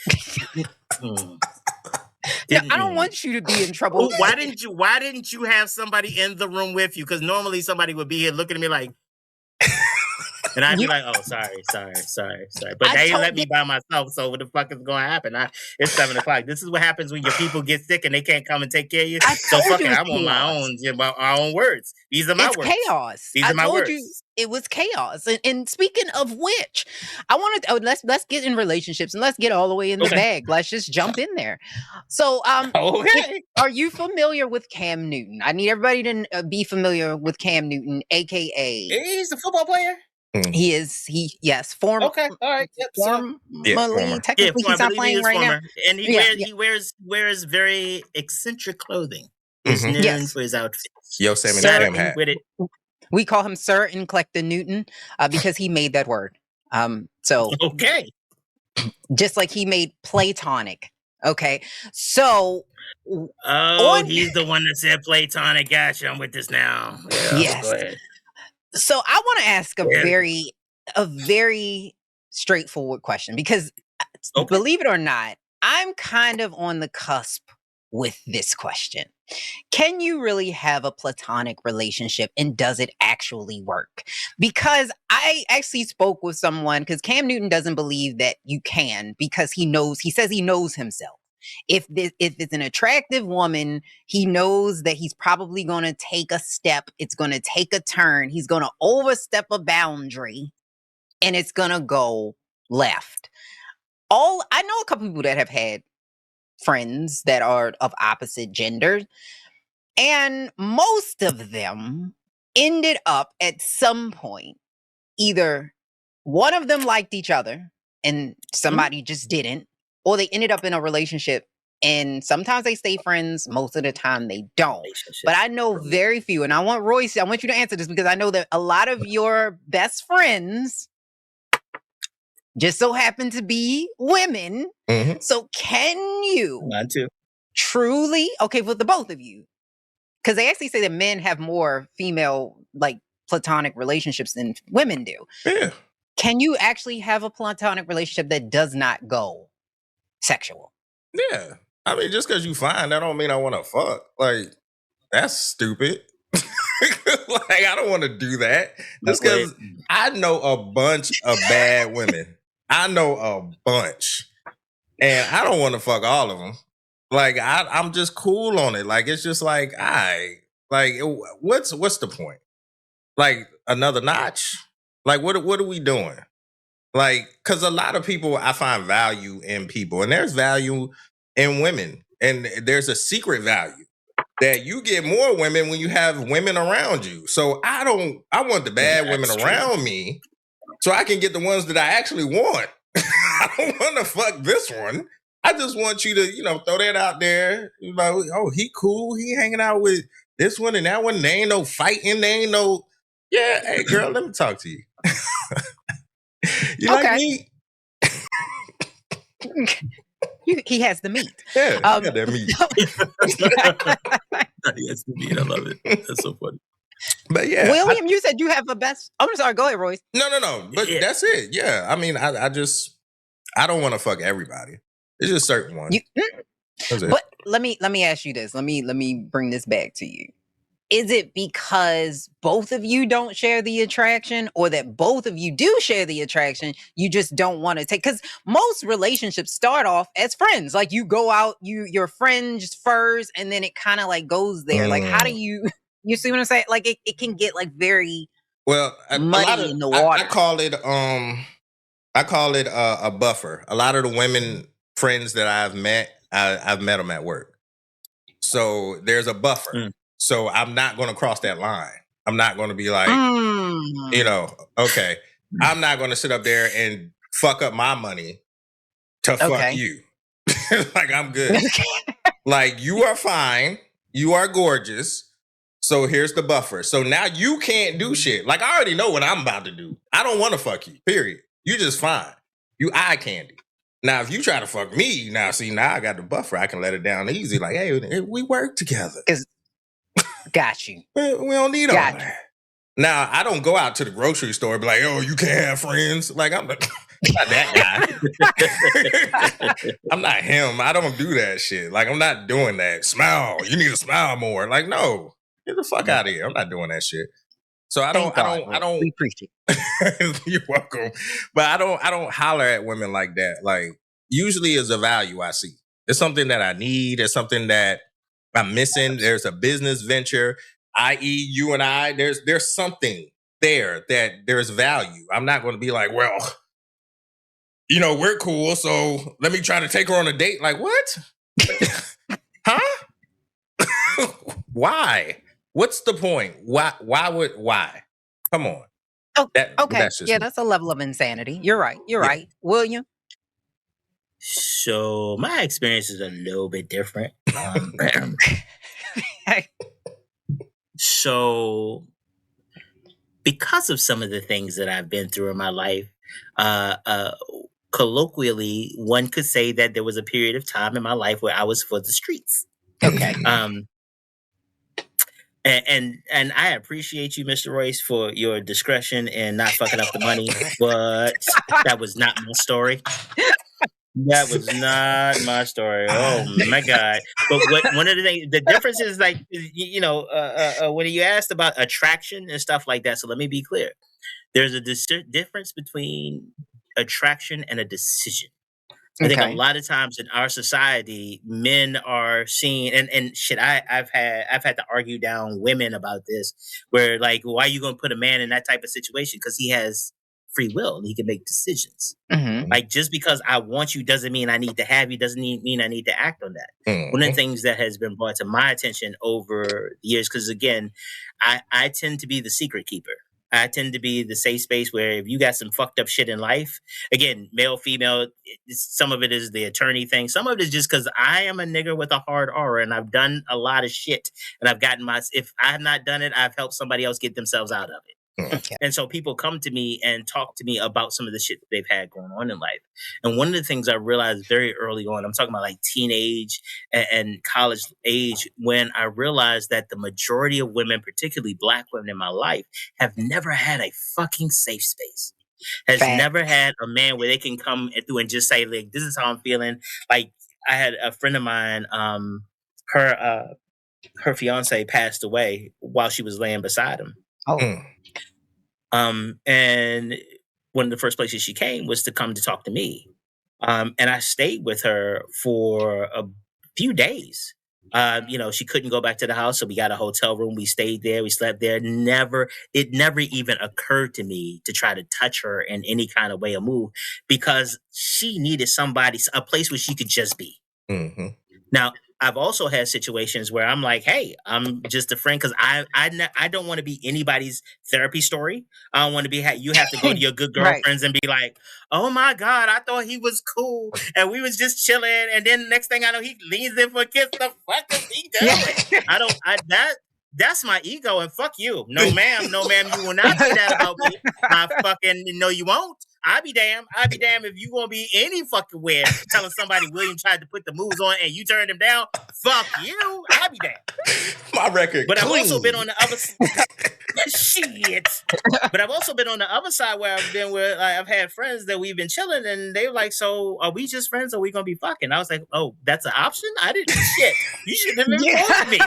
I don't want you to be in trouble. Why didn't you have somebody in the room with you? Because normally somebody would be here looking at me like, and I'd be like, "Oh, sorry." But they let me by myself. So what the fuck is going to happen? It's 7:00. This is what happens when your people get sick and they can't come and take care of you. So fucking, I'm on my own. Our own words. These are my words. It's chaos. These are my words. You it was chaos. And speaking of which, I wanted to, let's get in relationships and let's get all the way in the bag. Let's just jump in there. So, are you familiar with Cam Newton? I need everybody to be familiar with Cam Newton, aka he's a football player. He is. Yes. Former. Okay. All right. Yep. Formerly, technically, he's not playing right now. And he wears very eccentric clothing. He's known for his outfits. Yosemite hat. With it. We call him Sir Inclecta Newton because he made that word. So just like he made Platonic. Okay. So. He's the one that said Platonic. Gotcha. I'm with this now. Yeah, yes. Go ahead. So I want to ask a very straightforward question because believe it or not, I'm kind of on the cusp with this question. Can you really have a platonic relationship, and does it actually work? Because I actually spoke with someone, because Cam Newton doesn't believe that you can, because he says he knows himself. If it's an attractive woman, he knows that he's probably going to take a step. It's going to take a turn. He's going to overstep a boundary, and it's going to go left. I know a couple people that have had friends that are of opposite gender, and most of them ended up at some point, either one of them liked each other and somebody just didn't, or they ended up in a relationship, and sometimes they stay friends, most of the time they don't. But I know very few, and I want Royce, I want you to answer this, because I know that a lot of your best friends just so happen to be women. Mhm. So can you Mine too. truly, okay, with the both of you, because they actually say that men have more female, like, platonic relationships than women do. Yeah. Can you actually have a platonic relationship that does not go sexual? Yeah. I mean, just because you fine, that don't mean I want to fuck. Like, that's stupid. Like, I don't want to do that. Just because I know a bunch of bad women. I know a bunch. And I don't want to fuck all of them. Like, I'm just cool on it. Like, it's just like, what's the point? Like, another notch? Like, what are we doing? Like, because a lot of people, I find value in people, and there's value in women, and there's a secret value that you get more women when you have women around you. So I want the bad women around me so I can get the ones that I actually want. I don't want to fuck this one. I just want you to, throw that out there. Like, oh, he cool. He hanging out with this one and that one. There ain't no fighting. There ain't no, yeah, hey, girl, let me talk to you. You like meat? He has the meat. Yeah, he got that meat. He has the meat. I love it. That's so funny. But yeah, William, you said you have the best. I'm sorry. Go ahead, Royce. No. But that's it. Yeah, I mean, I don't want to fuck everybody. It's just certain ones. But let me ask you this. Let me bring this back to you. Is it because both of you don't share the attraction, or that both of you do share the attraction, you just don't want to take? Because most relationships start off as friends. Like, you go out, your friends first, and then it kind of like goes there. Like, how do you see what I'm saying? Like, it can get like very muddy in the water. I call it a buffer. A lot of the women friends that I've met them at work. So there's a buffer. So I'm not going to cross that line. I'm not going to be like, okay, I'm not going to sit up there and fuck up my money to fuck you. Like, I'm good. Like, you are fine. You are gorgeous. So here's the buffer. So now you can't do shit. Like, I already know what I'm about to do. I don't want to fuck you, period. You just fine. You eye candy. Now, if you try to fuck me, now I got the buffer. I can let it down easy. Like, hey, we work together. Got you. We don't need all that. Now, I don't go out to the grocery store and be like, oh, you can't have friends. Like, I'm not that guy. I'm not him. I don't do that shit. Like, I'm not doing that. Smile. You need to smile more. Like, no. Get the fuck out of here. I'm not doing that shit. So I don't. We appreciate it. You're welcome. But I don't holler at women like that. Like, usually is a value I see. It's something that I need. It's something that I'm missing. There's a business venture, i.e. you and I. There's something there that there's value. I'm not going to be like, well, we're cool, so let me try to take her on a date. Like, what? Huh? Why? What's the point? Why? Come on. Oh, okay. That's a level of insanity. You're right. Right. William? So my experience is a little bit different. So because of some of the things that I've been through in my life, colloquially, one could say that there was a period of time in my life where I was for the streets. Okay. And I appreciate you, Mr. Royce, for your discretion and not fucking up the money, but that was not my story. That was not my story. Oh my God! But one of the things, the difference is like when you asked about attraction and stuff like that. So let me be clear: there's a difference between attraction and a decision. I think a Okay. lot of times in our society, men are seen and shit. I've had to argue down women about this, where like, why are you going to put a man in that type of situation? Because he has free will and he can make decisions. Mm-hmm. Like, just because I want you doesn't mean I need to have you. Doesn't mean I need to act on that. One of the things that has been brought to my attention over the years, because again, I tend to be the secret keeper. I tend to be the safe space where if you got some fucked up shit in life, again, male, female, some of it is the attorney thing. Some of it is just because I am a nigger with a hard aura and I've done a lot of shit and I've gotten if I have not done it, I've helped somebody else get themselves out of it. Okay. And so people come to me and talk to me about some of the shit that they've had going on in life. And one of the things I realized very early on, I'm talking about like teenage and college age, when I realized that the majority of women, particularly Black women in my life, have never had a fucking safe space. Has Fact. never had a man where they can come through and just say, like, this is how I'm feeling. Like, I had a friend of mine, her fiance passed away while she was laying beside him. Oh. And one of the first places she came was to come to talk to me. And I stayed with her for a few days. She couldn't go back to the house, so we got a hotel room. We stayed there. We slept there. It never even occurred to me to try to touch her in any kind of way or move, because she needed a place where she could just be. Mm-hmm. Now, I've also had situations where I'm like, hey, I'm just a friend, because I don't want to be anybody's therapy story. I don't want to be, you have to go to your good girlfriends and be like, oh my God, I thought he was cool and we was just chilling. And then next thing I know, he leans in for a kiss. The fuck is he doing? That's my ego, and fuck you. No, ma'am, you will not say that about me. I fucking, no, you won't. I'll be damned if you gonna be any fucking where telling somebody William tried to put the moves on and you turned him down. Fuck you. I'll be damned. My record, but clean. I've also been on the other shit. But I've also been on the other side where I've had friends that we've been chilling and they were like, so are we just friends or are we gonna be fucking? I was like, oh, that's an option? I didn't shit. You should have informed me.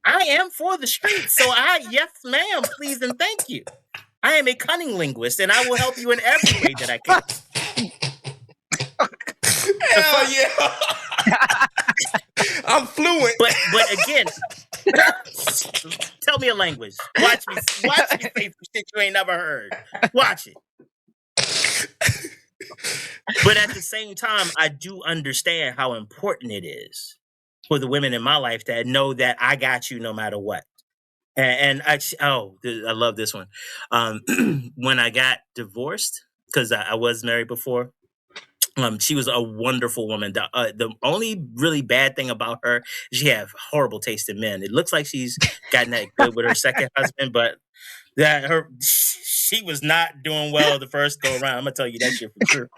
I am for the streets, so yes, ma'am, please and thank you. I am a cunning linguist, and I will help you in every way that I can. Hell yeah! I'm fluent. But again, tell me a language. Watch me say some shit you ain't never heard. Watch it. But at the same time, I do understand how important it is for the women in my life that know that I got you no matter what. And I love this one. When I got divorced, because I was married before, she was a wonderful woman. The only really bad thing about her, she had horrible taste in men. It looks like she's gotten that good with her second husband, but she was not doing well the first go around. I'm gonna tell you that shit for sure.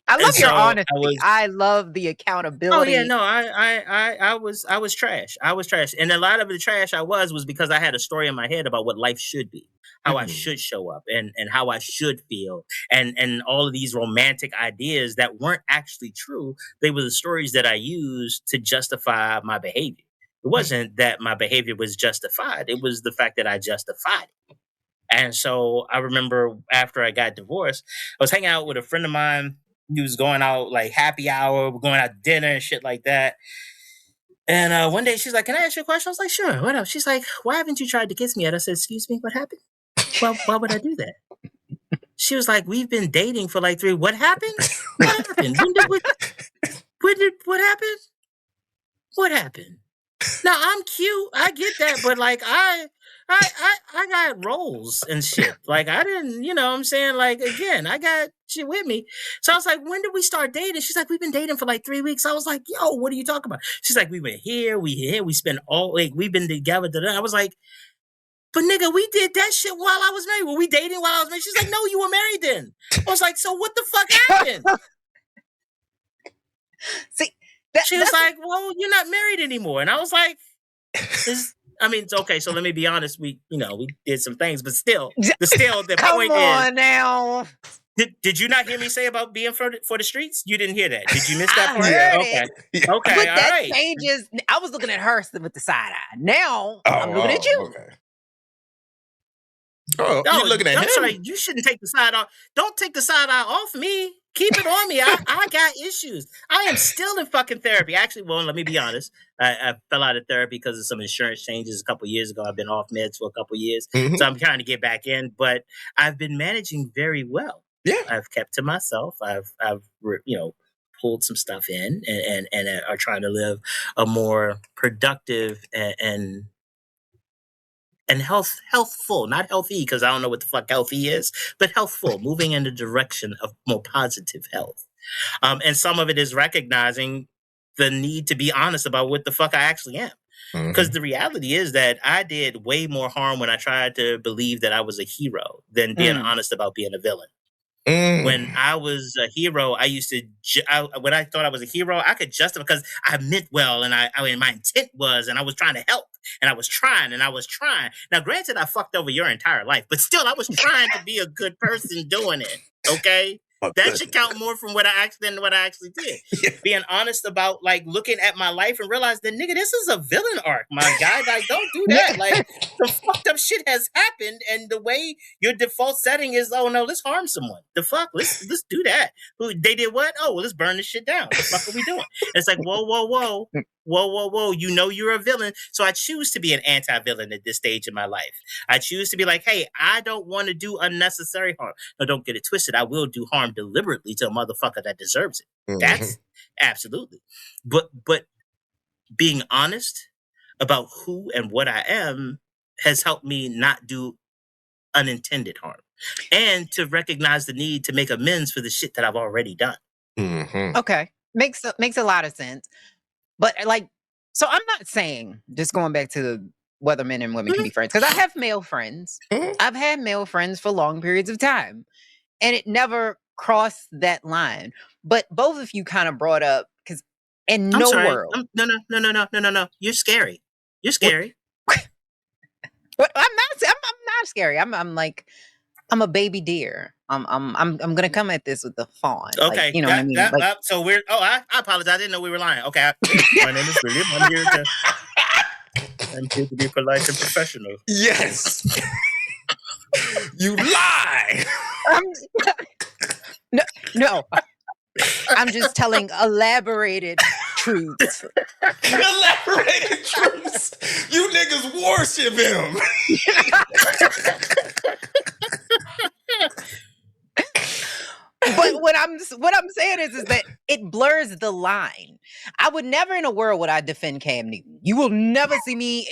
I love your honesty. I love the accountability. Oh yeah, no, I was trash. I was trash, and a lot of the trash I was because I had a story in my head about what life should be, how I should show up, and how I should feel, and all of these romantic ideas that weren't actually true. They were the stories that I used to justify my behavior. It wasn't that my behavior was justified; it was the fact that I justified it. And so I remember after I got divorced, I was hanging out with a friend of mine. He was going out like happy hour, we're going out to dinner and shit like that. And one day she's like, can I ask you a question? I was like, sure, what up? She's like, why haven't you tried to kiss me yet? I said, excuse me, what happened? Why would I do that? She was like, we've been dating for like 3. What happened? What happened? What happened? What happened? Now I'm cute. I get that, but like I got roles and shit. Like I didn't, you know what I'm saying? Like again, I got shit with me. So I was like, when did we start dating? She's like, we've been dating for like 3 weeks. I was like, yo, what are you talking about? She's like, we went here, we spent we've been together. I was like, but nigga, we did that shit while I was married. Were we dating while I was married? She's like, no, you were married then. I was like, so what the fuck happened? See, she was like, well, you're not married anymore. And I was like, it's okay. So let me be honest. We did some things, but still, the Come point on is now. Did you not hear me say about being for the streets? You didn't hear that. Did you miss that I part? heard Okay. it. Okay. But All that right. changes. I was looking at her with the side eye. Now I'm looking at you. Okay. Oh, No, you're looking at I'm him. sorry. You shouldn't take the side off. Don't take the side eye off me. Keep it on me. I got issues. I am still in fucking therapy. Actually, well, let me be honest. I fell out of therapy because of some insurance changes a couple years ago. I've been off meds for a couple years, Mhm. so I'm trying to get back in. But I've been managing very well. Yeah. I've kept to myself. I've pulled some stuff in and are trying to live a more productive and healthful, not healthy, because I don't know what the fuck healthy is, but healthful, moving in the direction of more positive health. And some of it is recognizing the need to be honest about what the fuck I actually am. Because the reality is that I did way more harm when I tried to believe that I was a hero than being honest about being a villain. When I was a hero, I used to, when I thought I was a hero, I could justify because I meant well and I mean, my intent was, and I was trying to help and I was trying. Now, granted, I fucked over your entire life, but still, I was trying to be a good person doing it. Okay. That should count more from what I actually did. Yeah. Being honest about like looking at my life and realize that nigga, this is a villain arc, my guy. Like, don't do that. Like, the fucked up shit has happened, and the way your default setting is, oh no, let's harm someone. The fuck, let's do that. They did what? Oh, well, let's burn this shit down. What the fuck are we doing? It's like, whoa. You know you're a villain, so I choose to be an anti-villain at this stage in my life. I choose to be like, hey, I don't want to do unnecessary harm. No, don't get it twisted. I will do harm deliberately to a motherfucker that deserves it. That's absolutely. But being honest about who and what I am has helped me not do unintended harm and to recognize the need to make amends for the shit that I've already done. Okay. Makes a lot of sense. But like, so I'm not saying, just going back to whether men and women can be friends, because I have male friends. I've had male friends for long periods of time, and it never crossed that line. But both of you kind of brought up, because in I'm no sorry. world. No. You're scary. You're scary. What? I'm not scary. I'm like, I'm a baby deer. I'm gonna come at this with the fawn. Okay, like, you know what I mean. So we're. Oh, I apologize. I didn't know we were lying. Okay, my name is William. I'm here to be polite and professional. Yes. You lie. No. I'm just telling elaborated truths. Elaborated truths. You niggas worship him. But what I'm saying is that it blurs the line. I would never in a world would I defend Cam Newton. You will never see me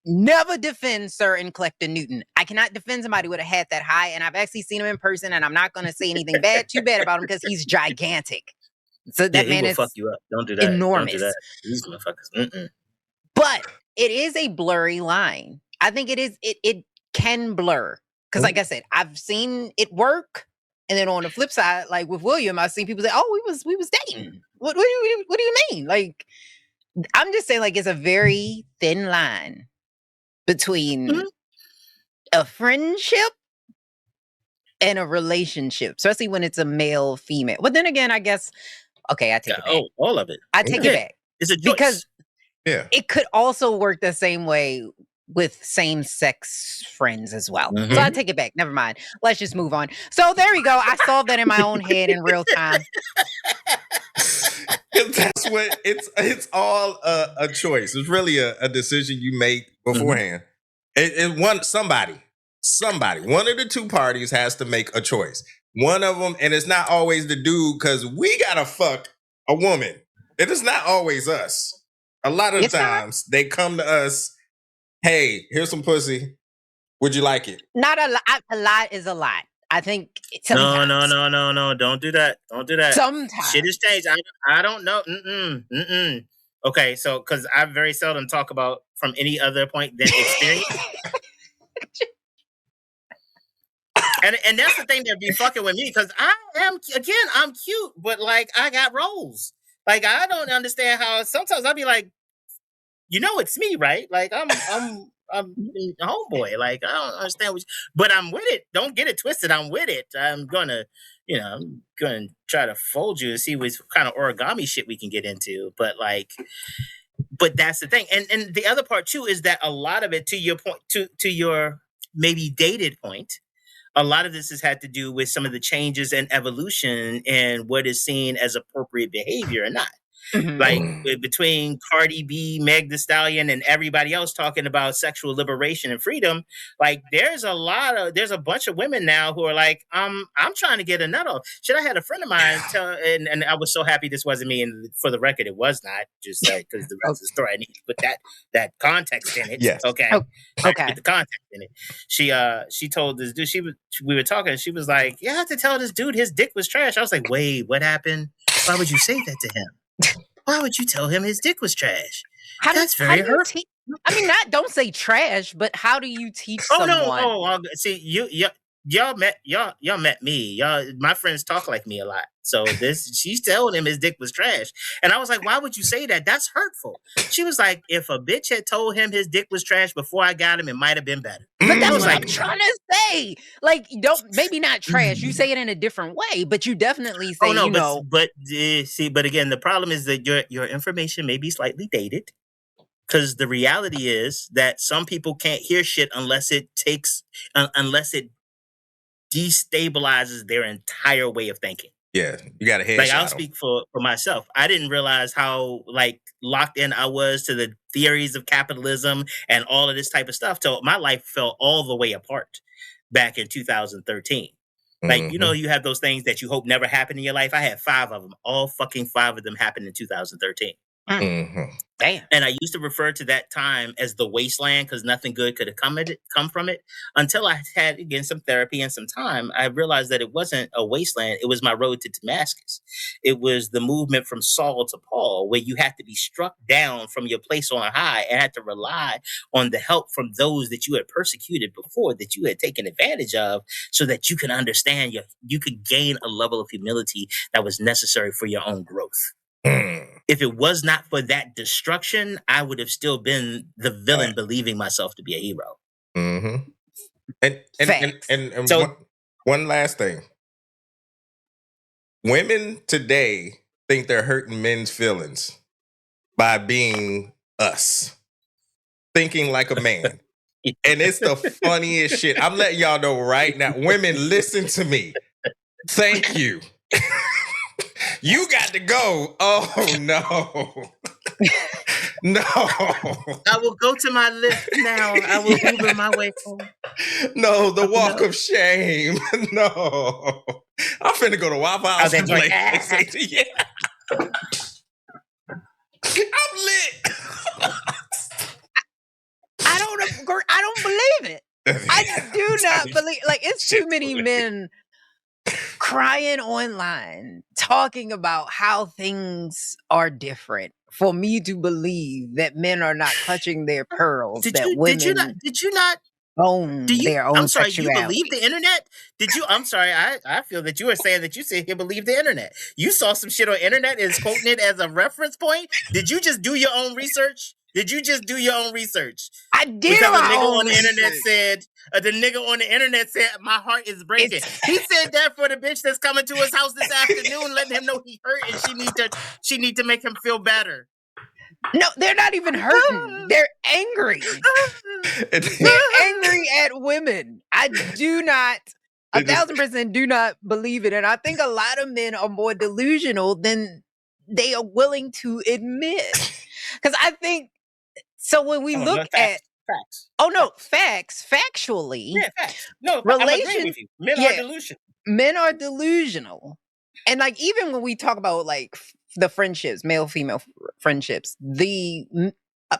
never defend Sir and Collector Newton. I cannot defend somebody with a hat that high, and I've actually seen him in person, and I'm not going to say anything too bad about him because he's gigantic. So that man will is fuck you up. Don't do that. enormous. Don't do that. These motherfuckers. But it is a blurry line. I think it is. It can blur because, like I said, I've seen it work. And then on the flip side, like with William, I've seen people say, "Oh, we was dating." What do you mean? Like, I'm just saying, like, it's a very thin line between a friendship and a relationship, especially when it's a male female. But then again, I guess, okay, I take it back. Oh, all of it. I take it back. It's a choice. Because it could also work the same way with same-sex friends as well. So I take it back. Never mind. Let's just move on. So there we go. I solved that in my own head in real time. That's what it's all a choice. It's really a decision you make beforehand. Somebody, one of the two parties has to make a choice. One of them, and it's not always the dude, because we gotta fuck a woman. It is not always us. A lot of times they come to us, hey, here's some pussy. Would you like it? Not a lot. A lot is a lot. I think sometimes. No. Don't do that. Don't do that. Sometimes. Shit has changed. I don't know. Okay, so because I very seldom talk about from any other point than experience. and that's the thing that be fucking with me, because I'm cute, but like I got roles. Like I don't understand how sometimes I'll be like, you know, it's me, right? Like I'm homeboy. Like, I don't understand but I'm with it. Don't get it twisted. I'm with it. I'm gonna try to fold you and see what kind of origami shit we can get into. But that's the thing. And the other part too is that a lot of it, to your point, to your maybe dated point, a lot of this has had to do with some of the changes and evolution and what is seen as appropriate behavior or not. Mhm. Like between Cardi B, Meg Thee Stallion, and everybody else talking about sexual liberation and freedom, like there's a bunch of women now who are like, I'm trying to get a nut off. Shit, I had a friend of mine tell, and I was so happy this wasn't me. And for the record, it was not. Just because the rest of the story, I need to put that context in it. Yes. Okay. Oh, okay. Put the context in it. She told this dude, we were talking, and she was like, "You have to tell this dude his dick was trash." I was like, "Wait, what happened? Why would you say that to him? Why would you tell him his dick was trash?" That's very hurtful. I mean, don't say trash, but how do you teach Oh someone? no! See, y'all met me. My friends talk like me a lot. So she's telling him his dick was trash, and I was like, "Why would you say that? That's hurtful." She was like, "If a bitch had told him his dick was trash before I got him, it might have been better." But that's was what like, I'm trying to say. Like, maybe not trash. You say it in a different way, but you definitely say, but again, the problem is that your information may be slightly dated. Because the reality is that some people can't hear shit unless it destabilizes their entire way of thinking. Yeah, you got to head. Like, I'll speak for myself. I didn't realize how locked in I was to the theories of capitalism and all of this type of stuff till my life fell all the way apart back in 2013. Like, you have those things that you hope never happen in your life. I had 5 of them. All fucking 5 of them happened in 2013. Damn. And I used to refer to that time as the wasteland because nothing good could have come from it until I had, again, some therapy and some time. I realized that it wasn't a wasteland. It was my road to Damascus. It was the movement from Saul to Paul, where you had to be struck down from your place on high and had to rely on the help from those that you had persecuted before, that you had taken advantage of, so that you can understand you could gain a level of humility that was necessary for your own growth. If it was not for that destruction, I would have still been the villain, believing myself to be a hero. Mm-hmm. And so, one last thing. Women today think they're hurting men's feelings by being us, thinking like a man. And it's the funniest shit. I'm letting y'all know right now. Women, listen to me. Thank you. You got to go. Oh, no. No. I will go to my lift now. I will Uber my way home. No, the walk of shame. No. I'm finna go to Waffle House and play. Yeah. I'm lit. I don't believe it. I do not believe. Like, it's too many men crying online, talking about how things are different for me to believe that men are not clutching their pearls. Did you not own their own I'm sorry, sexuality? you believe the internet? I'm sorry, I feel that you were saying that you sit here believe the internet. You saw some shit on internet and is quoting it as a reference point. Did you just do your own research? I did because my the nigga own on the internet said, the nigga on the internet said, my heart is breaking. He said that for the bitch that's coming to his house this afternoon, letting him know he hurt and she need to make him feel better. No, they're not even hurting. They're angry. They're angry at women. I do not, 1,000% do not believe it. And I think a lot of men are more delusional than they are willing to admit. Because I think, so when we look at facts. Oh no, factually. Yeah, facts. No, I'm agreeing with you. Men are delusional. Men are delusional. And like, even when we talk about like the friendships, male-female friendships, the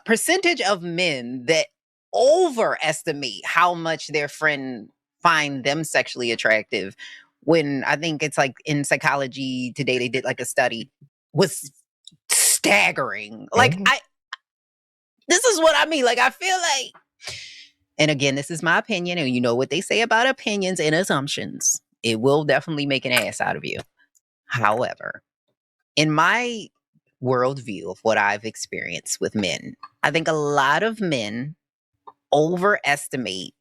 percentage of men that overestimate how much their friend find them sexually attractive, when I think it's like in Psychology Today, they did like a study, was staggering. Like, this is what I mean. Like, I feel like, and again, this is my opinion, and you know what they say about opinions and assumptions. It will definitely make an ass out of you. However, in my worldview of what I've experienced with men, I think a lot of men overestimate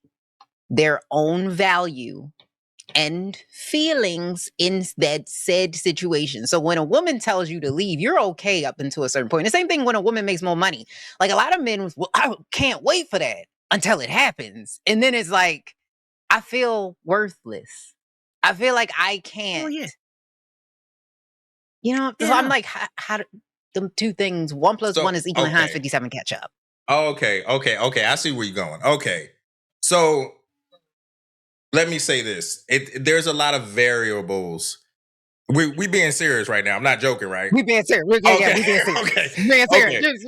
their own value and feelings in that said situation. So when a woman tells you to leave, you're okay up until a certain point. The same thing when a woman makes more money. Like a lot of men, well, I can't wait for that until it happens. And then it's like, I feel worthless. I feel like I can't. Oh, yeah. You know, so I'm like, how do them two things, 1 + 1 is equal to Heinz 57 catch up? Okay. I see where you're going. Okay. So let me say this. There's a lot of variables. We being serious right now. I'm not joking, right? We being serious. We being serious. Okay. We being serious.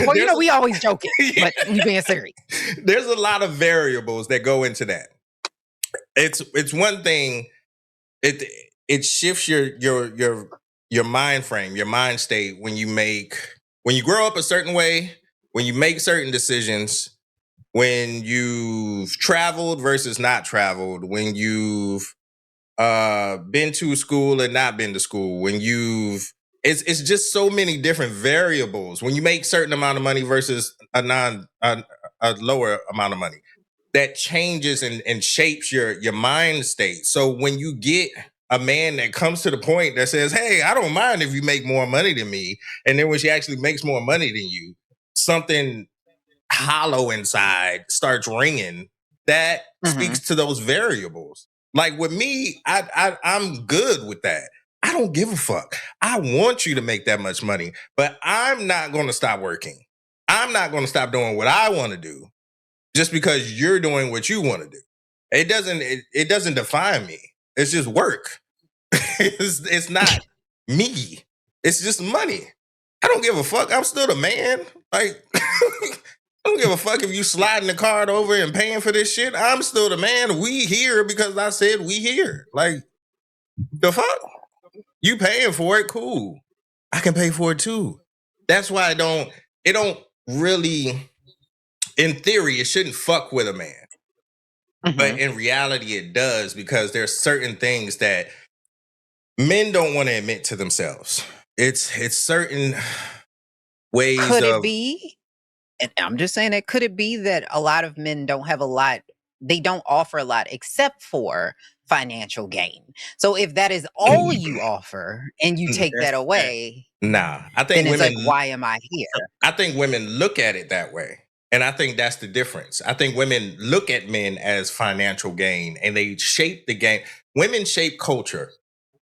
Well, you know, we always joking, but we being serious. There's a lot of variables that go into that. It's one thing. It shifts your mind frame, your mind state when you grow up a certain way, when you make certain decisions, when you've traveled versus not traveled, when you've been to school and not been to school, when it's just so many different variables. When you make certain amount of money versus a lower amount of money, that changes and shapes your mind state. So when you get a man that comes to the point that says, hey, I don't mind if you make more money than me, and then when she actually makes more money than you, something hollow inside starts ringing, that speaks to those variables. Like with me, I'm good with that. I don't give a fuck. I want you to make that much money, but I'm not going to stop working. I'm not going to stop doing what I want to do just because you're doing what you want to do. It doesn't define me. It's just work. It's not me. It's just money. I don't give a fuck. I'm still the man. Like, I don't give a fuck if you sliding the card over and paying for this shit. I'm still the man. We here because I said we here. Like, the fuck? You paying for it? Cool. I can pay for it too. That's why it don't really, in theory, it shouldn't fuck with a man. But in reality, it does, because there's certain things that men don't want to admit to themselves. It's certain ways. Could it be? And I'm just saying that, could it be that a lot of men don't have a lot, they don't offer a lot except for financial gain? So if that is all you offer and you take that away, nah, I think then it's women, like, why am I here? I think women look at it that way. And I think that's the difference. I think women look at men as financial gain, and they shape the game. Women shape culture.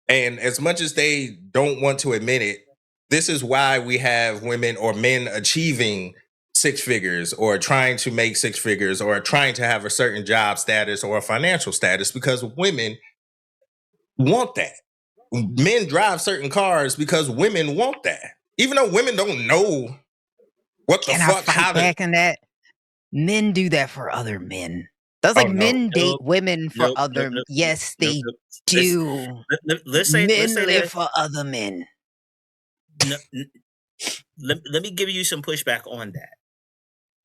And as much as they don't want to admit it, this is why we have women or men achieving 6 figures, or trying to make 6 figures, or trying to have a certain job status or a financial status, because women want that. Men drive certain cars because women want that. Even though women don't know what the Can fuck, I fight back on that? Men do that for other men. That's like men date women for other. Yes, they do. Let's say men live live for other men. Let me give you some pushback on that.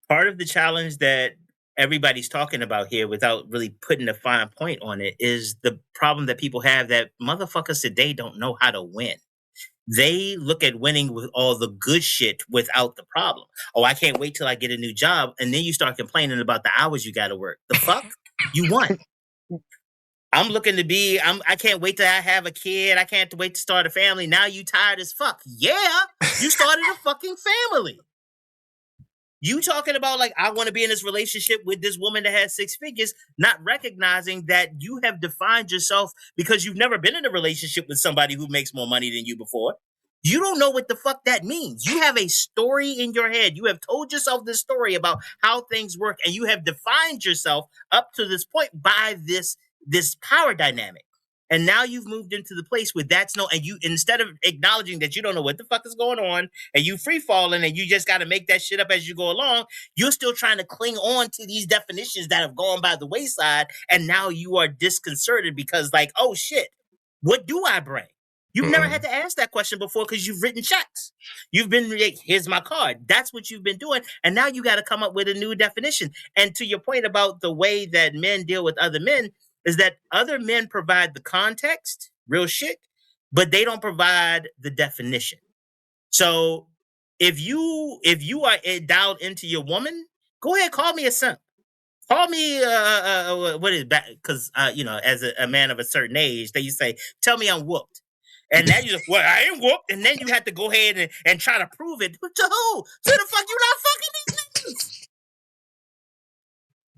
Part of the challenge that everybody's talking about here, without really putting a fine point on it, is the problem that people have, that motherfuckers today don't know how to win. They look at winning with all the good shit without the problem. Oh, I can't wait till I get a new job. And then you start complaining about the hours you got to work. The fuck? You won. I'm looking to be, I can't wait till I have a kid. I can't wait to start a family. Now you tired as fuck. Yeah, you started a fucking family. You talking about like, I want to be in this relationship with this woman that has 6 figures, not recognizing that you have defined yourself because you've never been in a relationship with somebody who makes more money than you before. You don't know what the fuck that means. You have a story in your head. You have told yourself this story about how things work, and you have defined yourself up to this point by this power dynamic. And now you've moved into the place where that's and you, instead of acknowledging that you don't know what the fuck is going on and you free falling and you just got to make that shit up as you go along, you're still trying to cling on to these definitions that have gone by the wayside. And now you are disconcerted because like, oh shit, what do I bring? You've never had to ask that question before because you've written checks. You've been like, here's my card. That's what you've been doing. And now you got to come up with a new definition. And to your point about the way that men deal with other men, is that other men provide the context, real shit, but they don't provide the definition. So if you are dialed into your woman Go ahead, call me a simp. Call me what is that? Because as a man of a certain age, they used to say, "Tell me I'm whooped," and then you just, "Well, I ain't whooped," and then you have to go ahead and try to prove it. But to who? To the fuck you not fucking these niggas.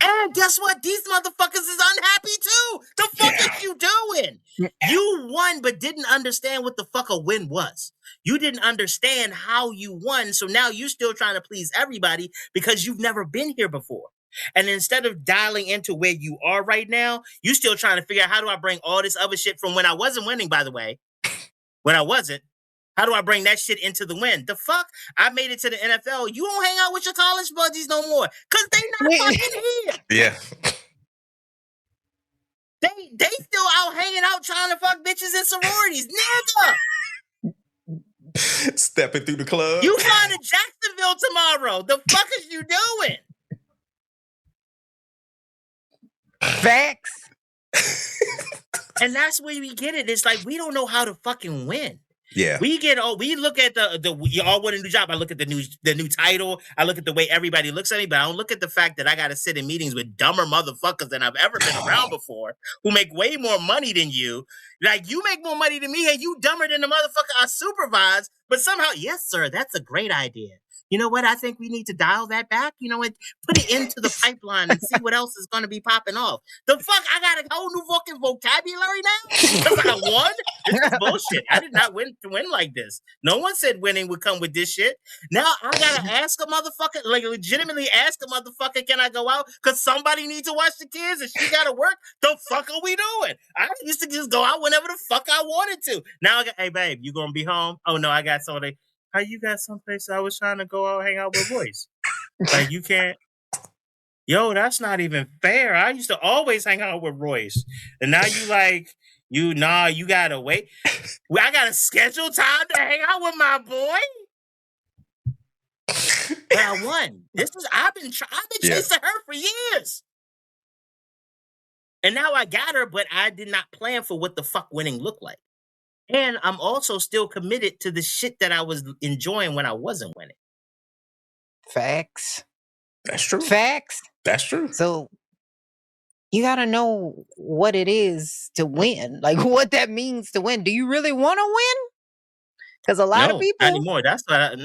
And guess what? These motherfuckers is unhappy too. The fuck is you doing? You won, but didn't understand what the fuck a win was. You didn't understand how you won, so now you're still trying to please everybody because you've never been here before. And instead of dialing into where you are right now, you still trying to figure out, how do I bring all this other shit from when I wasn't winning, by the way? When I wasn't. How do I bring that shit into the win? The fuck? I made it to the NFL. You don't hang out with your college buddies no more. Because they not fucking here. Yeah. They still out hanging out trying to fuck bitches in sororities. Nigga! Stepping through the club. You flying to Jacksonville tomorrow. The fuck is you doing? Facts. And that's where we get it. It's like, we don't know how to fucking win. Yeah. We look at you all want a new job. I look at the new title. I look at the way everybody looks at me, but I don't look at the fact that I got to sit in meetings with dumber motherfuckers than I've ever been around before, who make way more money than you. Like, you make more money than me, and you dumber than the motherfucker I supervise. But somehow, yes, sir, that's a great idea. You know what? I think we need to dial that back. You know what? Put it into the pipeline and see what else is going to be popping off. The fuck? I got a whole new fucking vocabulary now? Because I won? This is bullshit. I did not win like this. No one said winning would come with this shit. Now I got to ask a motherfucker, like legitimately ask a motherfucker, can I go out? Because somebody needs to watch the kids and she got to work. The fuck are we doing? I used to just go out whenever the fuck I wanted to. Now I got, hey, babe, you going to be home? Oh, no, I got something. How you got someplace I was trying to go out hang out with Royce? Like, you can't. Yo, that's not even fair. I used to always hang out with Royce. And now you gotta wait. I gotta schedule time to hang out with my boy. But I won. I've been chasing her for years. And now I got her, but I did not plan for what the fuck winning looked like. And I'm also still committed to the shit that I was enjoying when I wasn't winning. Facts. That's true. Facts. That's true. So you got to know what it is to win. Like, what that means to win. Do you really want to win? Because a lot of people... Not anymore. That's why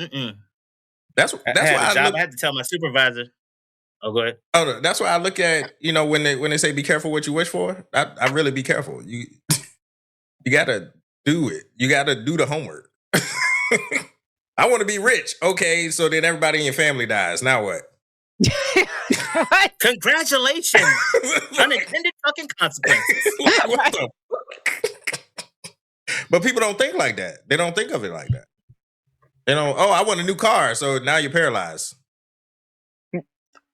That's why I had to tell my supervisor. Oh, go ahead. Oh, that's why I look at, when they say be careful what you wish for, I really be careful. You gotta do it. You gotta do the homework. I want to be rich. Okay, so then everybody in your family dies. Now what? Congratulations. Unintended fucking consequences. What the fuck? But people don't think like that. They don't think of it like that. I want a new car, so now you're paralyzed.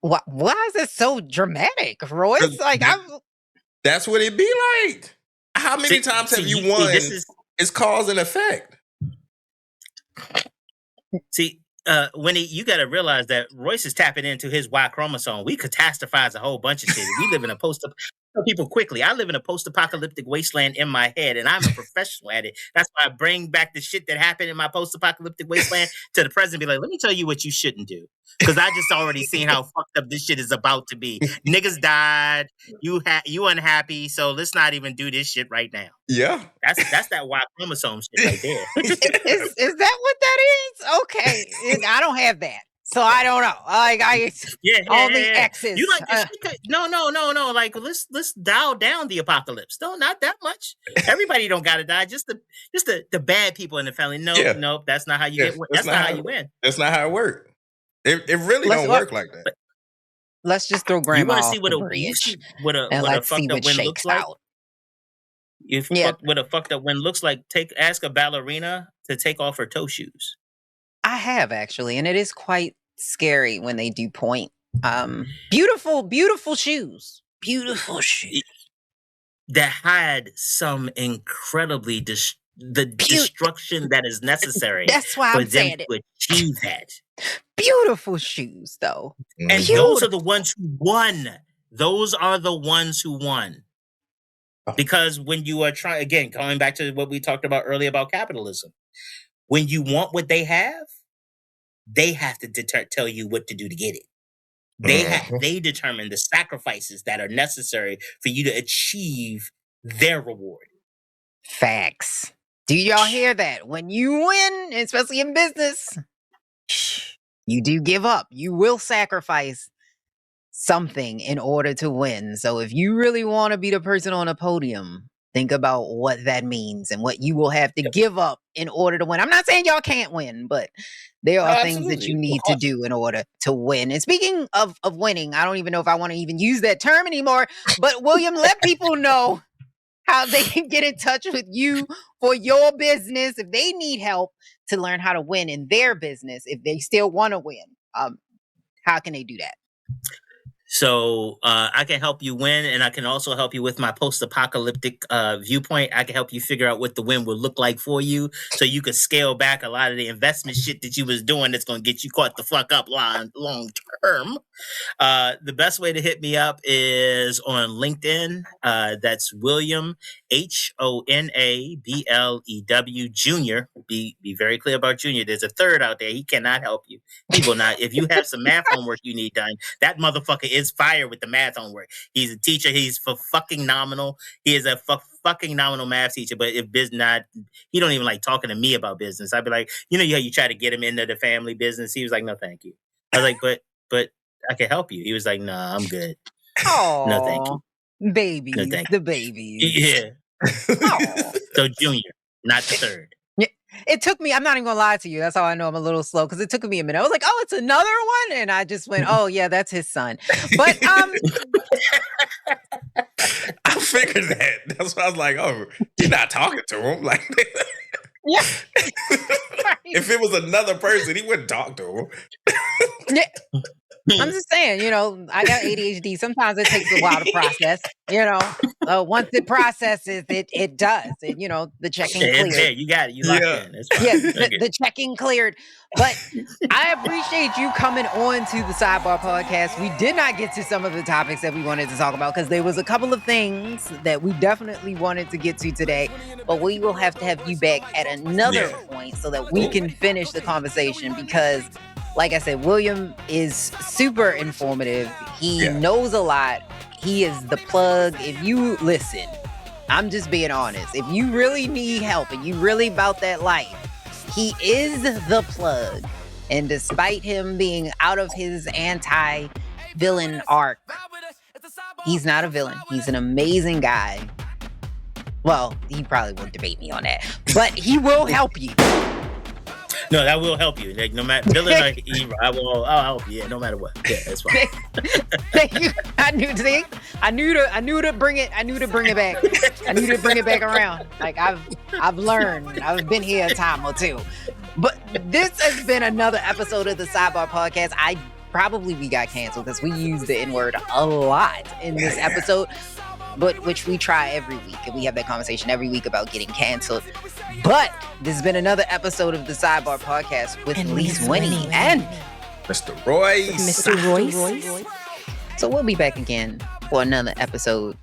Why is it so dramatic, Royce? Like, that's what it be like. How many times have you won? It's cause and effect. See, Winnie, you got to realize that Royce is tapping into his Y chromosome. We catastrophize a whole bunch of shit. We live in a people quickly. I live in a post-apocalyptic wasteland in my head, and I'm a professional at it. That's why I bring back the shit that happened in my post-apocalyptic wasteland to the present. Be like, let me tell you what you shouldn't do, because I just already seen how fucked up this shit is about to be. Niggas died. You unhappy. So let's not even do this shit right now. Yeah, that's that Y chromosome shit right there. Is that what that is? Okay, I don't have that. So I don't know. All the X's. You like this? No. Like, let's dial down the apocalypse. No, not that much. Everybody don't gotta die. Just the bad people in the family. Nope. That's not how you get. That's not how you win. That's not how it works. It really don't work like that. Let's just throw grandma off the bridge. What a fucked up win looks like. What a fucked up win looks like. Ask a ballerina to take off her toe shoes. I have, actually, and it is quite scary when they do point. Beautiful shoes. Beautiful shoes. That had some incredibly destruction that is necessary. That's why I'm saying it. To achieve that. Beautiful shoes, though. And those are the ones who won. Those are the ones who won. Because when you are trying, again, going back to what we talked about earlier about capitalism, when you want what they have to tell you what to do to get it. They determine the sacrifices that are necessary for you to achieve their reward. Facts. Do y'all hear that? When you win, especially in business, you do give up. You will sacrifice something in order to win. So if you really want to be the person on a podium, think about what that means and what you will have to give up in order to win. I'm not saying y'all can't win, but there are things that you need to do in order to win. And speaking of winning, I don't even know if I want to even use that term anymore, but William, let people know how they can get in touch with you for your business if they need help to learn how to win in their business, if they still want to win. How can they do that? So I can help you win, and I can also help you with my post-apocalyptic viewpoint. I can help you figure out what the win will look like for you, so you can scale back a lot of the investment shit that you was doing that's going to get you caught the fuck up long term. The best way to hit me up is on LinkedIn. That's William Honablew Jr. Be very clear about Junior. There's a third out there. He cannot help you. He will not. If you have some math homework you need done, that motherfucker is fire with the math homework. He's a teacher. He's for fucking nominal. He is a fucking nominal math teacher. But if business not, he don't even like talking to me about business. I'd be like, you know, you try to get him into the family business. He was like, no, thank you. I was like, but I can help you. He was like, nah, I'm good. Oh, no, thank you. Babies, no, thank the you. babies. Yeah. So Junior, not the third. It took me, I'm not even gonna lie to you, that's how I know I'm a little slow, because it took me a minute. I was like, oh, it's another one? And I just went, oh yeah, that's his son. But I figured that. That's why I was like, oh, you're not talking to him. Like, yeah. If it was another person, he wouldn't talk to him. Yeah. I'm just saying, you know, I got ADHD. Sometimes it takes a while to process, you know. Once it processes, it does. And, you know, the checking cleared. Yeah, you got it. You locked in. That's fine. Yes, the checking cleared. But I appreciate you coming on to the Sidebar Podcast. We did not get to some of the topics that we wanted to talk about because there was a couple of things that we definitely wanted to get to today. But we will have to have you back at another point so that we can finish the conversation because, like I said, William is super informative. He knows a lot. He is the plug. If you listen, I'm just being honest. If you really need help and you really about that life, he is the plug. And despite him being out of his anti-villain arc, he's not a villain. He's an amazing guy. Well, he probably won't debate me on that, but he will help you. No, that will help you. Like, no matter villain or hero, I'll help you. Yeah, no matter what. Yeah, that's fine. Thank you. I knew to bring it back. I knew to bring it back around. Like I've learned. I've been here a time or two. But this has been another episode of the Sidebar Podcast. We got canceled because we used the N-word a lot in this episode. But which we try every week, and we have that conversation every week about getting canceled. But this has been another episode of the Sidebar Podcast with Leise Winny and Mr. Royce. So we'll be back again for another episode